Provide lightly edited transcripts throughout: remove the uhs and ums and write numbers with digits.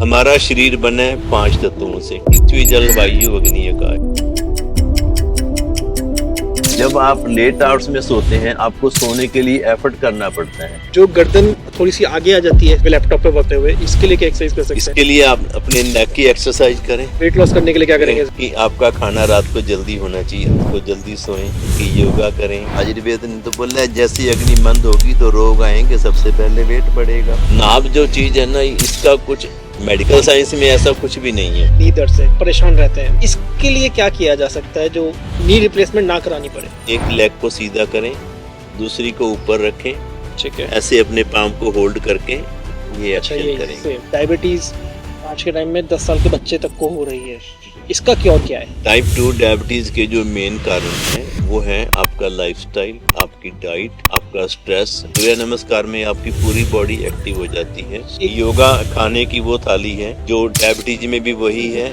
हमारा शरीर बना है 5 तत्वों से, पृथ्वी, जल, वायु, अग्नि, आकाश। जब आप लेट आवर्स में सोते हैं, आपको सोने के लिए एफर्ट करना पड़ता है। जो गर्दन थोड़ी सी आगे आ जाती है लैपटॉप पे पढ़ते हुए, इसके लिए क्या एक्सरसाइज कर सकते इसके लिए आप अपने नेक की एक्सरसाइज करें। हैं? वेट लॉस करने के लिए क्या करेंगे? कि आपका खाना रात को जल्दी होना चाहिए, आपको जल्दी सोएं, कि योगा करें। आयुर्वेद ने तो बोला है, जैसी अग्नि मंद होगी तो रोग आएंगे, सबसे पहले वेट बढ़ेगा। नाभ जो चीज है ना, इसका कुछ मेडिकल साइंस में ऐसा कुछ भी नहीं है। नी दर्द से परेशान रहते हैं, इसके लिए क्या किया जा सकता है जो नी रिप्लेसमेंट ना करानी पड़े? एक लेग को सीधा करें, दूसरी को ऊपर रखें, ठीक है। ऐसे अपने पाँव को होल्ड करके ये अच्छा, एक्शन ये करेंगे। डायबिटीज आज के टाइम में 10 साल के बच्चे तक को हो रही है, इसका क्योर क्या है? टाइप 2 डायबिटीज के जो मेन कारण हैं वो है आपका लाइफस्टाइल, आपकी डाइट, आपका स्ट्रेस। सूर्य नमस्कार में आपकी पूरी बॉडी एक्टिव हो जाती है। योगा खाने की वो थाली है जो डायबिटीज में भी वही है,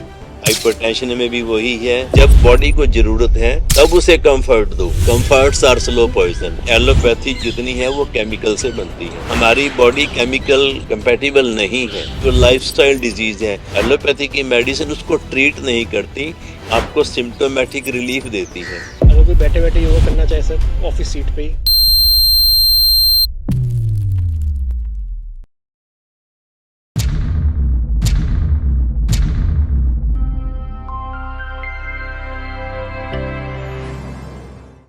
हाइपरटेंशन में भी वही है। जब बॉडी को जरूरत है तब उसे कंफर्ट दो। Comforts are slow poison. Allopathy जितनी है वो केमिकल से बनती है, हमारी बॉडी केमिकल कंपैटिबल नहीं है। जो लाइफस्टाइल डिजीज है, एलोपैथी की मेडिसिन उसको ट्रीट नहीं करती, आपको सिम्टोमेटिक रिलीफ देती है। अगर कोई बैठे बैठे योगा करना चाहे सर ऑफिस सीट पे ही,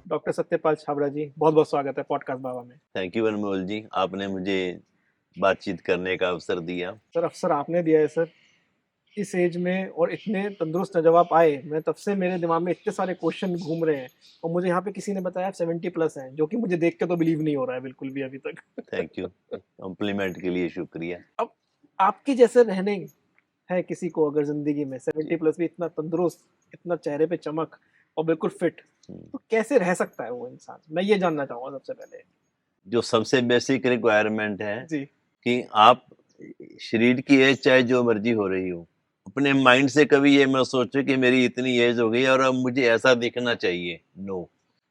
डॉक्टर सत्यपाल छाबड़ा जी, बहुत बहुत स्वागत है पॉडकास्ट बाबा में। थैंक यू अनमोल जी, आपने मुझे बातचीत करने का अवसर दिया। सर अवसर आपने दिया है सर, इस एज में और इतने तंदुरुस्त जब आप आए, मैं तब से मेरे दिमाग में इतने सारे क्वेश्चन घूम रहे हैं और मुझे यहाँ पे किसी ने बताया आप 70+ हैं, जो कि मुझे देख के तो बिलीव नहीं हो रहा है बिल्कुल भी अभी तक। थैंक यू, कॉम्प्लीमेंट के लिए शुक्रिया। अब आपके जैसे रहने है किसी को अगर जिंदगी में 70+ भी इतना तंदुरुस्त, इतना चेहरे पे चमक और बिल्कुल फिट, तो कैसे रह सकता है वो इंसान? मैं ये जानना चाहूंगा सबसे पहले। जो सबसे बेसिक रिक्वायरमेंट है जी। कि आप शरीर की एज चाहे जो मर्जी हो रही हो, अपने माइंड से कभी ये मत सोचो कि मेरी इतनी एज हो गई और अब मुझे ऐसा दिखना चाहिए। नो,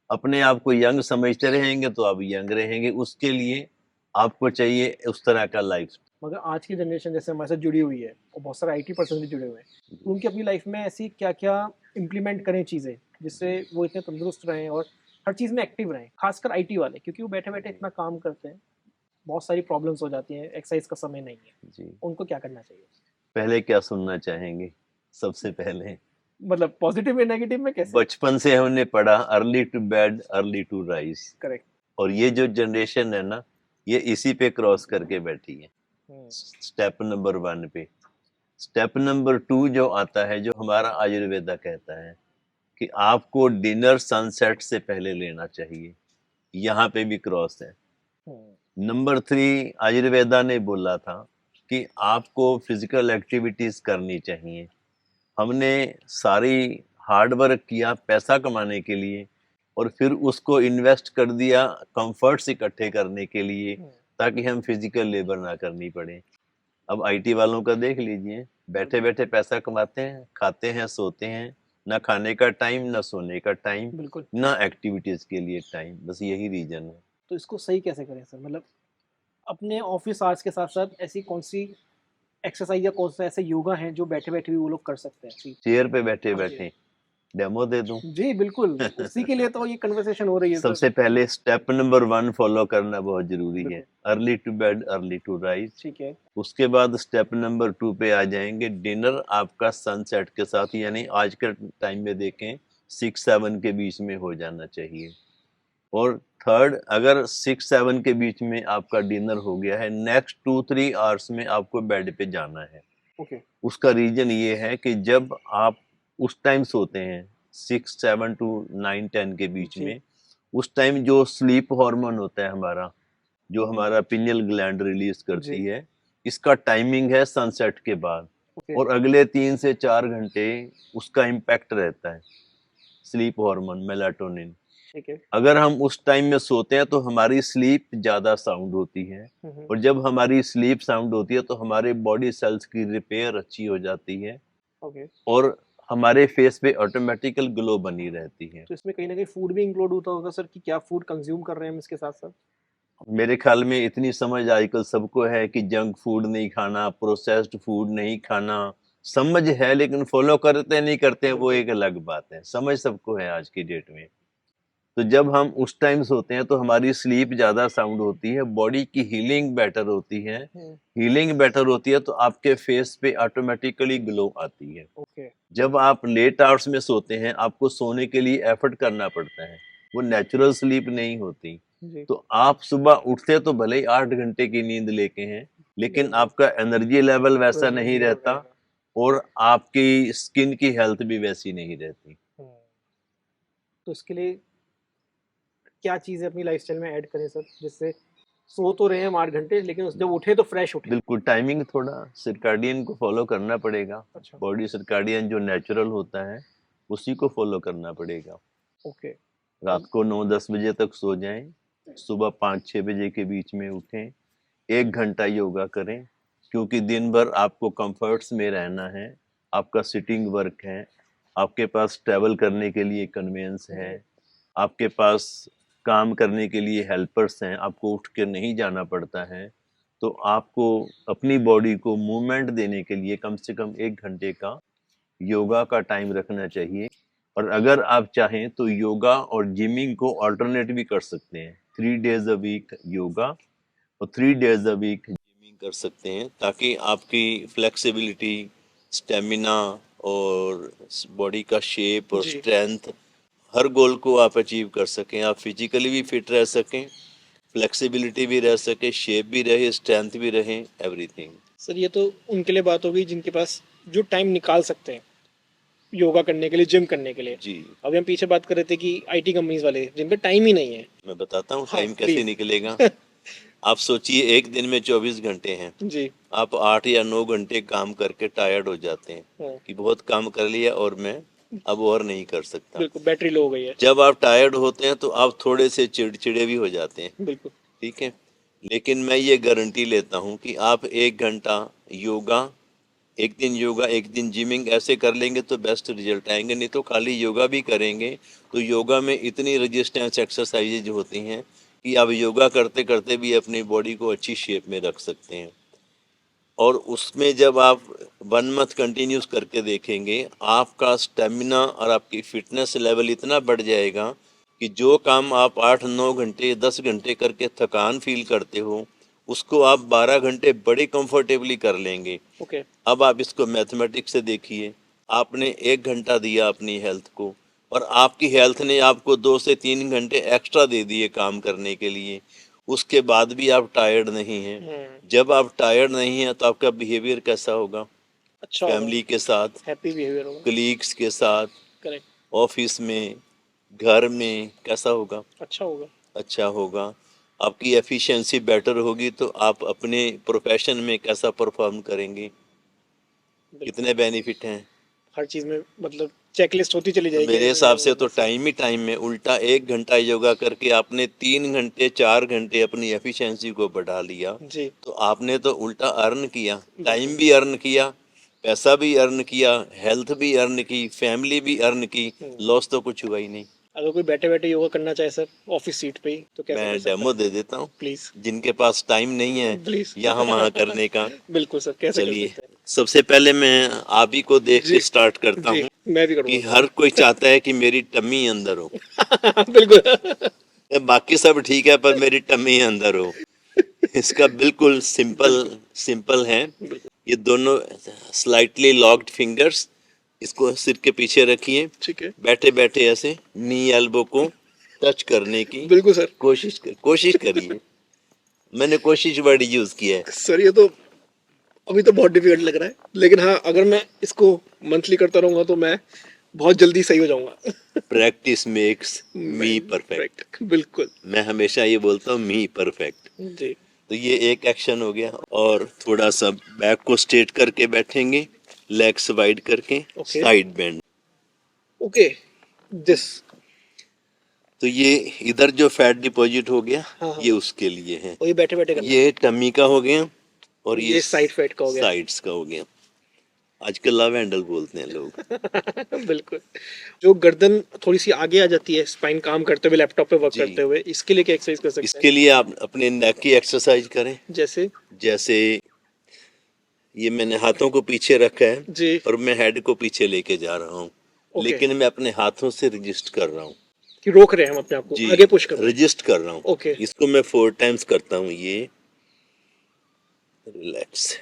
अपने आप को यंग समझते रहेंगे तो आप यंग रहेंगे। उसके लिए आपको चाहिए उस तरह का लाइफ। मगर आज की जनरेशन जैसे हमारे साथ जुड़ी हुई है और बहुत सारे IT पर्सन भी जुड़े हुए हैं, तो उनकी अपनी लाइफ में ऐसी क्या क्या इम्प्लीमेंट करें चीज़ें जिससे वो इतने तंदुरुस्त रहें और हर चीज़ में एक्टिव रहें, खासकर IT वाले, क्योंकि वो बैठे बैठे इतना काम करते हैं, बहुत सारी प्रॉब्लम्स हो जाती हैं, एक्सरसाइज का समय नहीं है, जी, उनको क्या करना चाहिए? पहले क्या सुनना चाहेंगे? सबसे पहले मतलब पॉजिटिव या नेगेटिव में कैसे? बचपन से हमने पढ़ा early to bed early to rise, correct. और ये जो जनरेशन है ना, ये इसी पे क्रॉस करके बैठी है। स्टेप नंबर 1 पे। स्टेप नंबर 2 जो आता है, जो हमारा आयुर्वेदा कहता है कि आपको डिनर सनसेट से पहले लेना चाहिए, यहाँ पे भी क्रॉस है। नंबर 3 आयुर्वेदा ने बोला था कि आपको फिजिकल एक्टिविटीज करनी चाहिए। हमने सारी हार्ड वर्क किया पैसा कमाने के लिए और फिर उसको इन्वेस्ट कर दिया कंफर्ट्स इकट्ठे करने के लिए, ताकि हम फिजिकल लेबर ना करनी पड़े। अब IT वालों का देख लीजिए, बैठे बैठे पैसा कमाते हैं, खाते हैं, सोते हैं, ना खाने का टाइम, ना सोने का टाइम, बिल्कुल। ना एक्टिविटीज के लिए टाइम। बस यही रीजन है। तो इसको सही कैसे करें सर? मतलब अपने ऑफिस आवर्स के साथ साथ ऐसी कौन सी एक्सरसाइज या कौन सा ऐसे योगा हैं जो बैठे बैठे भी वो लोग कर सकते हैं? चेयर पे बैठे बैठे डेमो दे दूं? जी बिल्कुल, उसी के लिए तो ये कन्वर्सेशन हो रही है सर। सबसे पहले स्टेप नंबर 1 फॉलो करना बहुत जरूरी है, early to bed early to rise. ठीक है। उसके बाद स्टेप नंबर 2 पे आ जाएंगे। डिनर आपका सनसेट के साथ, यानी आज के टाइम में देखें 6-7 के बीच में हो जाना चाहिए। और थर्ड, अगर 6-7 के बीच में आपका डिनर हो गया है, नेक्स्ट 2-3 आवर्स में आपको बेड पे जाना है। ओके। उसका रीजन ये है कि जब आप उस टाइम सोते हैं 6-7 टू 9-10 के बीच में, उस टाइम जो स्लीप हार्मोन होता है हमारा, जो हमारा पिनियल ग्लैंड रिलीज करती है, इसका टाइमिंग है सनसेट के बाद। और अगले 3 से 4 घंटे उसका इम्पैक्ट रहता है, स्लीप हार्मोन मेलाटोनिन। ठीक है। अगर हम उस टाइम में सोते हैं तो हमारी स्लीप ज्यादा साउंड होती है, और जब हमारी स्लीप साउंड होती है तो हमारे बॉडी सेल्स की रिपेयर अच्छी हो जाती है, और हमारे फेस पे ऑटोमेटिकल ग्लो बनी रहती है। तो इसमें कहीं ना कहीं फूड भी इंक्लूड होता होगा सर, कि क्या फूड कंज्यूम कर रहे हैं हम इसके साथ साथ? मेरे ख्याल में इतनी समझ आजकल सबको है कि जंक फूड नहीं खाना, प्रोसेस्ड फूड नहीं खाना, समझ है लेकिन फॉलो करते नहीं करते हैं वो एक अलग बात है। समझ सबको है आज की डेट में। तो जब हम उस टाइम सोते हैं तो हमारी स्लीप ज़्यादा साउंड होती है, बॉडी की हीलिंग बेटर होती है। हीलिंग बेटर होती है तो आपके फेस पे ऑटोमेटिकली ग्लो आती है। ओके। जब आप लेट आवर्स में सोते हैं, आपको सोने के लिए एफर्ट करना पड़ता है, वो नेचुरल स्लीप नहीं होती। जी। तो आप सुबह उठते तो भले ही 8 घंटे की नींद लेके हैं, लेकिन आपका एनर्जी लेवल वैसा नहीं रहता और आपकी स्किन की हेल्थ भी वैसी नहीं रहती। तो इसके लिए क्या चीज़ें अपनी लाइफस्टाइल में ऐड करें सर, जिससे सो तो रहे हैं हम 8 घंटे लेकिन जब उठे तो फ्रेश उठे? बिल्कुल टाइमिंग थोड़ा सर्काडियन को फॉलो करना पड़ेगा। अच्छा। बॉडी सर्काडियन जो नेचुरल होता है, उसी को फॉलो करना पड़ेगा। ओके। रात को 9-10 बजे तक सो जाएं, सुबह 5-6 बजे के बीच में उठें, 1 घंटा योगा करें, क्योंकि दिन भर आपको कंफर्ट्स में रहना है, आपका सिटिंग वर्क है, आपके पास ट्रैवल करने के लिए कन्वेंस है, आपके पास काम करने के लिए हेल्पर्स हैं, आपको उठ के नहीं जाना पड़ता है। तो आपको अपनी बॉडी को मूवमेंट देने के लिए कम से कम 1 घंटे का योगा का टाइम रखना चाहिए। और अगर आप चाहें तो योगा और जिमिंग को अल्टरनेट भी कर सकते हैं। 3 डेज अ वीक योगा और 3 डेज अ वीक जिमिंग कर सकते हैं, ताकि आपकी फ्लेक्सिबिलिटी, स्टेमिना और बॉडी का शेप और जी। स्ट्रेंथ, हर गोल को आप अचीव कर सकें। आप फिजिकली भी फिट रह सकें, फ्लेक्सिबिलिटी भी रह सके, शेप भी रहे, स्ट्रेंथ भी रहे, एवरीथिंग। सर ये तो उनके लिए बात हो गई जिनके पास जो टाइम निकाल सकते हैं योगा करने के लिए, जिम करने के लिए। जी, अभी हम पीछे बात कर रहे थे कि आईटी कंपनीज वाले जिन पे टाइम ही नहीं है। मैं बताता हूँ हाँ टाइम कैसे प्लीज। निकलेगा। आप सोचिए एक दिन में 24 घंटे हैं, जी। आप 8 या 9 घंटे काम करके टायर्ड हो जाते हैं हाँ, कि बहुत काम कर लिया और मैं अब और नहीं कर सकता। बिल्कुल बैटरी लो हो गई है। जब आप टायर्ड होते हैं तो आप थोड़े से चिड़चिड़े भी हो जाते हैं, बिल्कुल। ठीक है। लेकिन मैं ये गारंटी लेता हूँ कि आप 1 घंटा योगा, एक दिन योगा एक दिन जिमिंग ऐसे कर लेंगे तो बेस्ट रिजल्ट आएंगे। नहीं तो खाली योगा भी करेंगे तो योगा में इतनी रेजिस्टेंस एक्सरसाइजेज होती हैं कि आप योगा करते करते भी अपनी बॉडी को अच्छी शेप में रख सकते हैं। और उसमें जब आप 1 मंथ कंटिन्यूस करके देखेंगे, आपका स्टेमिना और आपकी फिटनेस लेवल इतना बढ़ जाएगा कि जो काम आप 8-9 घंटे 10 घंटे करके थकान फील करते हो, उसको आप 12 घंटे बड़े कंफर्टेबली कर लेंगे। ओके। अब आप इसको मैथमेटिक्स से देखिए, आपने 1 घंटा दिया अपनी हेल्थ को और आपकी हेल्थ ने आपको 2 से 3 घंटे एक्स्ट्रा दे दिए काम करने के लिए, उसके बाद भी आप टायर्ड नहीं हैं। जब आप टायर्ड नहीं हैं तो आपका बिहेवियर कैसा होगा? अच्छा फैमिली के साथ, हैप्पी बिहेवियर होगा। कलीग्स के साथ, करेक्ट। ऑफिस में, घर में कैसा होगा? अच्छा होगा। अच्छा होगा। आपकी एफिशिएंसी बेटर होगी तो आप अपने प्रोफेशन में कैसा परफॉर्म करेंगे? कितने बेनिफिट हैं? हर चीज में मतलब चेकलिस्ट होती चली तो जाएगी। मेरे हिसाब से तो टाइम ही टाइम में उल्टा 1 घंटा योगा करके आपने 3 घंटे 4 घंटे अपनी एफिशिएंसी को बढ़ा लिया, जी। तो आपने तो उल्टा अर्न किया, टाइम भी अर्न किया, पैसा भी अर्न किया, हेल्थ भी अर्न की, फैमिली भी अर्न की, लॉस तो कुछ हुआ ही नहीं। अगर कोई बैठे बैठे योगा करना चाहे सर ऑफिस सीट पे ही तो कैसे कर मैं सकता डेमो है? दे देता हूँ, प्लीज। जिनके पास टाइम नहीं है प्लीज। यहाँ वहाँ करने का। बिल्कुल सर, कैसे कर चलिए, सकते सबसे पहले मैं आप ही को देख जी। के स्टार्ट करता हैं? जी हूँ मैं भी कि करूँगा हर कोई चाहता है कि मेरी टम्मी अंदर हो। सर। बिल्कुल। बाकी सब ठीक है पर मेरी टम्मी अंदर हो। इसका बिल्कुल सिंपल सिंपल है। ये दोनों स्लाइटली लॉक्ड फिंगर्स, इसको सिर के पीछे रखिए, ठीक है। बैठे बैठे ऐसे नी एल्बो को टच करने की बिल्कुल सर। कोशिश करिए। मैंने कोशिश वर्ड यूज किया है। सर ये तो अभी तो बहुत डिफिकल्ट लग रहा है, लेकिन हाँ अगर मैं इसको मंथली करता रहूंगा तो मैं बहुत जल्दी सही हो जाऊंगा। Practice makes me perfect. बिल्कुल। मैं हमेशा ये बोलता हूँ मी परफेक्ट। जी। तो ये एक एक्शन हो गया। और थोड़ा सा बैक को स्ट्रेट करके बैठेंगे, लेग्स वाइड करके, okay. Side bend. Okay. This. तो ये इधर जो फैट डिपॉजिट हो गया, हाँ हाँ। ये उसके लिए है। और ये बैठे बैठे करना है। ये टमी का हो गया और ये साइड फैट का हो गया। साइड्स का हो गया। आजकल लव हैंडल बोलते हैं लोग। बिल्कुल। जो गर्दन थोड़ी सी आगे आ जाती है स्पाइन काम करते हुए, लैपटॉप पे वर्क जी, करते हुए, इसके लिए क्या एक्सरसाइज कर सकते हैं? इसके लिए आप अपने नेक की एक्सरसाइज करें। जैसे? जैसे ये मैंने हाथों को पीछे रखा है जी। और मैं हेड को पीछे लेके जा रहा हूँ, ओके। लेकिन मैं अपने हाथों से रजिस्ट कर रहा हूँ। कि रोक रहे हैं हम अपने आप को, जी, आगे पुश कर रहे हैं। रजिस्ट कर रहा हूँ। ओके। इसको मैं 4 टाइम्स करता हूँ। ये relax,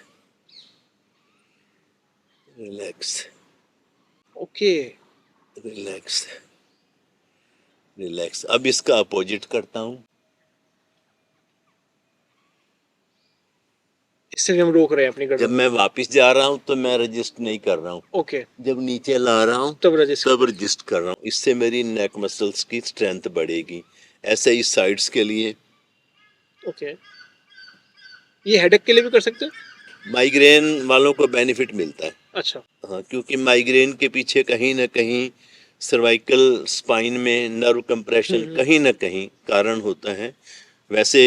relax, okay. Relax, relax. अब इसका अपोजिट करता हूँ। इससे भी हम रोक रहे हैं अपनी जब गर्दन मैं को। वापस जा रहा हूँ तो मैं रजिस्ट नहीं कर रहा हूँ। ओके। जब नीचे ला रहा हूँ तब रजिस्ट। तब रजिस्ट कर रहा हूँ। इससे मेरी नेक मसल्स की स्ट्रेंथ बढ़ेगी। ऐसे ही साइड्स के लिए। ओके। ये हेडेक के लिए भी कर सकते हैं? माइग्रेन वालों को बेनिफिट मिलता है। अच्छा। हाँ, क्योंकि माइग्रेन के पीछे कहीं ना कहीं सर्वाइकल स्पाइन में नर्व कंप्रेशन कहीं ना कहीं कारण होता है। वैसे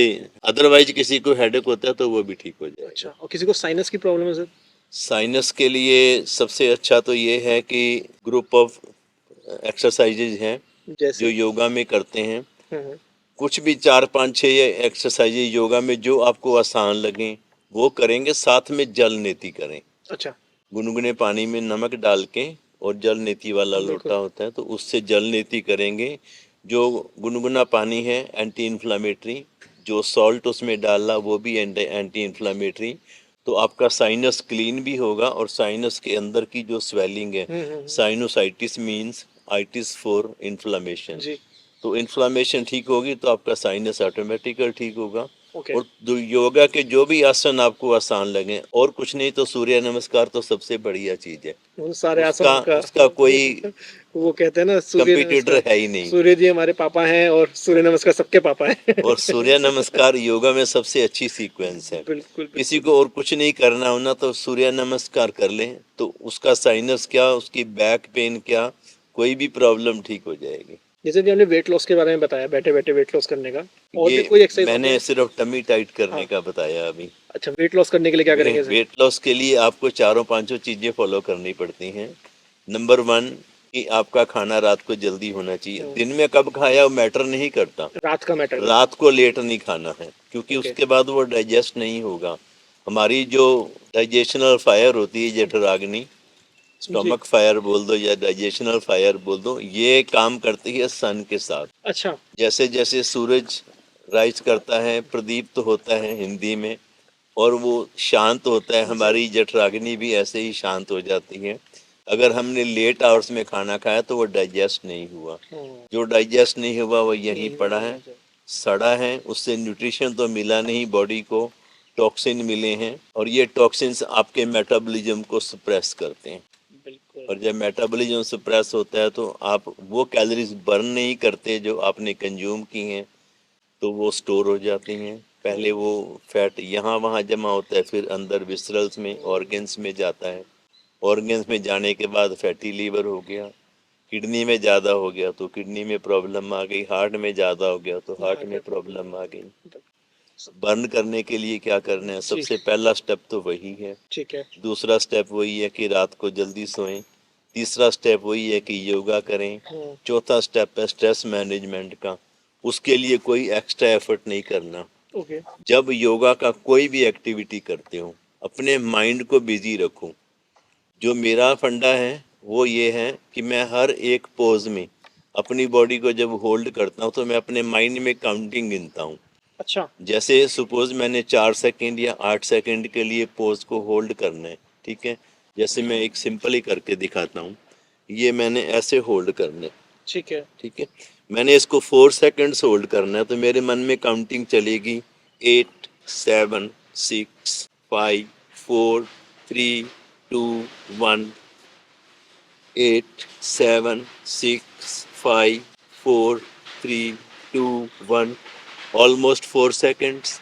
अदरवाइज किसी को हेडेक होता है तो वो भी ठीक हो जाएगा। अच्छा, और किसी को साइनस की प्रॉब्लम है सर? साइनस के लिए सबसे अच्छा तो ये है कि ग्रुप ऑफ एक्सरसाइजेज हैं जो जैसे? योगा में करते हैं। हम्म। कुछ भी 4 5 6 एक्सरसाइजेज योगा में जो आपको आसान लगें वो करेंगे। साथ में जल नेति करें। अच्छा। गुनगुने पानी में नमक डाल के और जल नेति वाला बिल्कुल। लोटा होता है तो उससे जल नेति करेंगे। जो गुनगुना पानी है एंटी इन्फ्लामेटरी, जो सॉल्ट उसमें डालना वो भी एंटी इन्फ्लामेटरी। तो आपका साइनस क्लीन भी होगा और साइनस के अंदर की जो स्वेलिंग है, sinusitis means itis for inflammation. जी। तो इन्फ्लामेशन ठीक होगी तो आपका साइनस ऑटोमेटिकल ठीक होगा। ओके। और योगा के जो भी आसन आपको आसान लगे, और कुछ नहीं तो सूर्य नमस्कार तो सबसे बढ़िया चीज है। वो सारे उसका आसनों का उसका कोई वो कहते हैं ना, सूर्य कंपटीटर नमस्कार। है ही नहीं। सूर्य जी हमारे पापा हैं और सूर्य नमस्कार सबके पापा हैं। और सूर्य नमस्कार योगा में सबसे अच्छी सीक्वेंस है। बिल्कुल किसी बिल्कुल। को और कुछ नहीं करना हो ना तो सूर्य नमस्कार कर ले तो उसका साइनस क्या, उसकी बैक पेन क्या, कोई भी प्रॉब्लम ठीक हो जाएगी। जैसे कि हमने वेट लॉस के बारे में बताया, बैठे बैठे वेट लॉस करने का, और ये भी कोई एक्सरसाइज होते मैंने हैं? सिर्फ टमी टाइट करने हाँ। का बताया अभी। अच्छा, वेट लॉस करने के लिए क्या करेंगे सर? वेट लॉस के लिए आपको 4 5 चीजें फॉलो करनी पड़ती हैं। नंबर 1 कि आपका खाना रात को जल्दी होना चाहिए। दिन में कब खाया वो मैटर नहीं करता, रात का मैटर करता रात को लेट नहीं खाना है क्योंकि है। ओके। उसके बाद वो डाइजेस्ट नहीं होगा। हमारी जो डाइजेशनल फायर होती है जठराग्नि, जी। स्टोमक फायर बोल दो या डाइजेशनल फायर बोल दो, ये काम करती है सन के साथ। अच्छा। जैसे जैसे सूरज राइज करता है, प्रदीप्त होता है हिंदी में, और वो शांत होता है, हमारी जठराग्नि भी ऐसे ही शांत हो जाती है। अगर हमने लेट आवर्स में खाना खाया तो वो डाइजेस्ट नहीं हुआ। जो डाइजेस्ट नहीं हुआ वो यहीं पड़ा है, सड़ा है, उससे न्यूट्रिशन तो मिला नहीं बॉडी को, टॉक्सिन मिले हैं और ये टॉक्सिन्स आपके मेटाबॉलिज्म को सप्रेस करते हैं। बिल्कुल। और जब मेटाबॉलिज्म सप्रेस होता है तो आप वो कैलोरीज बर्न नहीं करते जो आपने कंज्यूम की हैं, तो वो स्टोर हो जाती हैं। पहले वो फैट यहाँ वहाँ जमा होता है, फिर अंदर विसरल्स में ऑर्गन्स में जाता है। ऑर्गन्स में जाने के बाद फैटी लीवर हो गया, किडनी में ज़्यादा हो गया तो किडनी में प्रॉब्लम आ गई, हार्ट में ज़्यादा हो गया तो हार्ट में प्रॉब्लम आ गई। बर्न करने के लिए क्या करना है, सबसे पहला स्टेप तो वही है। ठीक है। दूसरा स्टेप वही है कि रात को जल्दी सोएं। तीसरा स्टेप वही है कि योगा करें। चौथा स्टेप है स्ट्रेस मैनेजमेंट का, उसके लिए कोई एक्स्ट्रा एफर्ट नहीं करना। ओके। जब योगा का कोई भी एक्टिविटी करते हो अपने माइंड को बिजी रखो। जो मेरा फंडा है वो ये है कि मैं हर एक पोज में अपनी बॉडी को जब होल्ड करता हूँ तो मैं अपने माइंड में काउंटिंग गिनता हूँ। अच्छा। जैसे सपोज मैंने 4 सेकंड या 8 सेकंड के लिए पोज को होल्ड करना है, ठीक है। जैसे मैं एक सिंपल ही करके दिखाता हूँ। ये मैंने ऐसे होल्ड करना है, ठीक है। ठीक है। मैंने इसको 4 सेकंड्स होल्ड करना है तो मेरे मन में काउंटिंग चलेगी 8 7 6 5 4 3 2 1। 8 7 6 5 4 3 2 1। ऑलमोस्ट 4 सेकंड्स,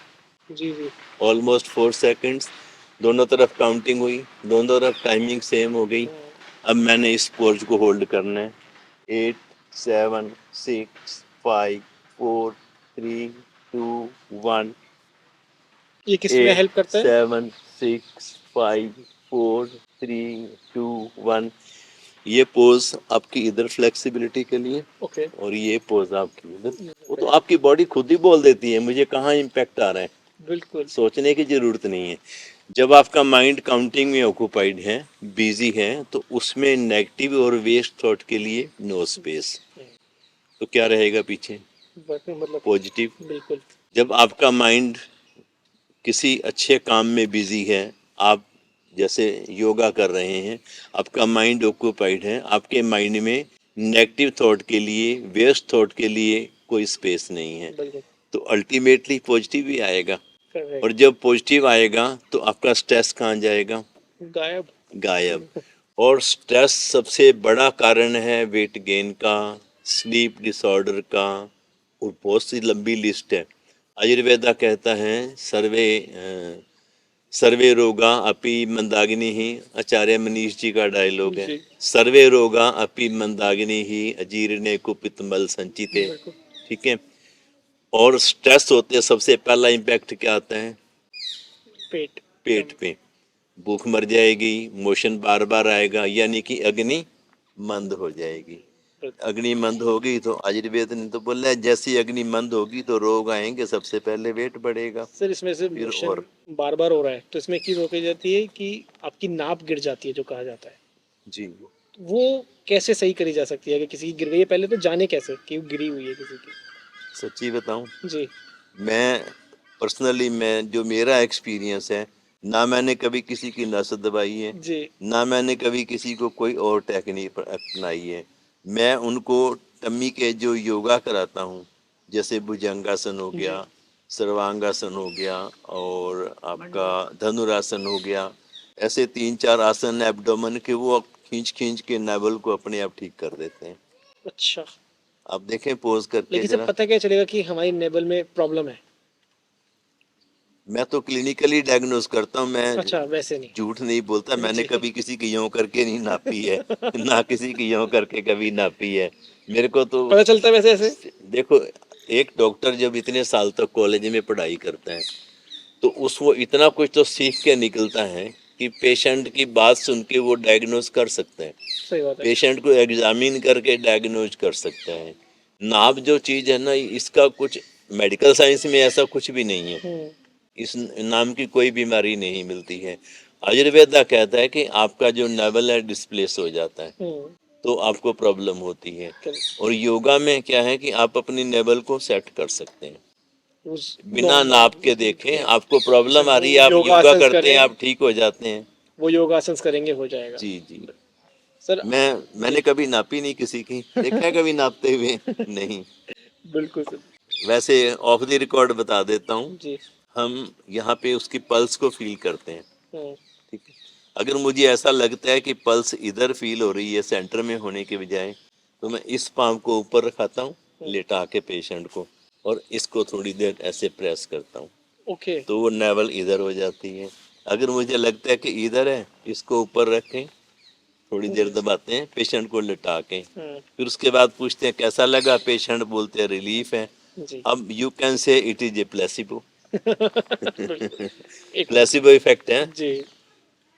जी जी। Almost 4 seconds. दोनों तरफ काउंटिंग हुई, दोनों तरफ टाइमिंग सेम हो गई। अब मैंने इस पोज को होल्ड करना है 8 7 6 5 4 3 2 1। ये किस में 8 हेल्प करता है? 7 6 5 4 3 2 1। ये पोज आपकी इधर फ्लेक्सिबिलिटी के लिए, ओके। और ये पोज आपकी इधर। वो तो आपकी बॉडी खुद ही बोल देती है मुझे कहाँ इम्पैक्ट आ रहा है, बिल्कुल। सोचने की जरूरत नहीं है। जब आपका माइंड काउंटिंग में ऑक्यूपाइड है, बिजी है, तो उसमें नेगेटिव और वेस्ट थॉट के लिए नो स्पेस। तो क्या रहेगा पीछे? मतलब पॉजिटिव। बिल्कुल। जब आपका माइंड किसी अच्छे काम में बिजी है, आप जैसे योगा कर रहे हैं, आपका माइंड ऑक्यूपाइड है, आपके माइंड में नेगेटिव थॉट के लिए, वेस्ट थॉट के लिए कोई स्पेस नहीं है, बिल्कुल। तो अल्टीमेटली पॉजिटिव ही आएगा। करेक्ट। और जब पॉजिटिव आएगा तो आपका स्ट्रेस कहाँ जाएगा? गायब। गायब। और स्ट्रेस सबसे बड़ा कारण है वेट गेन का, स्लीप डिसऑर्डर का, और बहुत सी लंबी लिस्ट है। आयुर्वेदा कहता है सर्वे रोगा अपि मंदाग्नि ही, आचार्य मनीष जी का डायलॉग है। जी। सर्वे रोगा अपि मंदाग्नि ही, अजीर्णे कुपित मल संचिते। बिल्कुल। ठीक है। और स्ट्रेस होते सबसे पहला इम्पैक्ट क्या आता है? पेट। पेट पे भूख मर जाएगी, मोशन बार बार आएगा, यानी कि अग्नि मंद हो जाएगी। अग्नि मंद होगी तो आयुर्वेद ने तो बोला है जैसी अग्नि मंद होगी तो रोग आएंगे, सबसे पहले वेट बढ़ेगा। सर इसमें से फिर मोशन और बार बार हो रहा है तो इसमें एक चीज रोकी जाती है कि आपकी नाप गिर जाती है जो कहा जाता है, जी, वो कैसे सही करी जा सकती है? अगर किसी की गिर गई है पहले तो जाने कैसे कि वो गिरी हुई है किसी की? सच्ची बताऊं, जी। मैं पर्सनली, मैं जो मेरा एक्सपीरियंस है, ना मैंने कभी किसी की नस दबाई है, जी। ना मैंने कभी किसी को कोई और टेक्निक अपनाई है। मैं उनको टम्मी के जो योगा कराता हूँ, जैसे भुजंगासन हो जी। गया, सर्वांगासन हो गया, और आपका धनुरासन हो गया, ऐसे 3-4 आसन एब्डोमेन के, वो खींच खींच के नावल को अपने आप ठीक कर देते हैं। अच्छा। आप देखें पोज करके लेकिन सब जरा। पता क्या चलेगा कि हमारी नेबल में प्रॉब्लम है? मैं तो क्लिनिकली डायग्नोज करता हूँ, मैं अच्छा, वैसे नहीं। झूठ नहीं बोलता। मैंने जी। कभी किसी की यों करके नहीं नापी है ना किसी की यों करके कभी नापी है। मेरे को तो पता चलता है वैसे ऐसे? देखो, एक डॉक्टर जब इतने साल तक कॉलेज में पढ़ाई करता है तो उसको इतना कुछ तो सीख के निकलता है कि पेशेंट की बात सुन के वो डायग्नोज कर सकते हैं, सही बात है। पेशेंट को एग्जामिन करके डायग्नोज कर सकते हैं। नाप जो चीज़ है ना, इसका कुछ मेडिकल साइंस में ऐसा कुछ भी नहीं है। इस नाम की कोई बीमारी नहीं मिलती है। आयुर्वेदा कहता है कि आपका जो नावल है डिस्प्लेस हो जाता है तो आपको प्रॉब्लम होती है। और योगा में क्या है कि आप अपनी नेवल को सेट कर सकते हैं उस बिना नाप के। देखें आपको प्रॉब्लम आ रही है, आप योगा योगासन करते हैं, करें, आप ठीक हो जाते हैं। वो योगासन करेंगे हो जाएगा। जी जी। सर मैंने कभी नापी नहीं किसी की, देखा है कभी नापते हुए? नहीं। बिल्कुल सर। वैसे ऑफ द रिकॉर्ड बता देता हूँ, जी। हम यहाँ पे उसकी पल्स को फील करते हैं। हम्म। ठीक है। अगर मुझे ऐसा लगता है कि पल्स इधर फील हो रही है सेंटर में होने के बजाय, तो मैं इस पाम को ऊपर रखाता हूँ लेटा के पेशेंट को, और इसको थोड़ी देर ऐसे प्रेस करता हूँ, ओके। तो वो नेवल इधर हो जाती है। अगर मुझे लगता है कि इधर है, इसको ऊपर रखें, थोड़ी देर दबाते हैं पेशेंट को लेटा के, फिर उसके बाद पूछते हैं कैसा लगा, पेशेंट बोलते हैं रिलीफ है। जी। अब you can say it is a placebo. बिल्कुल। एक प्लेसिबो इफेक्ट है, जी। एक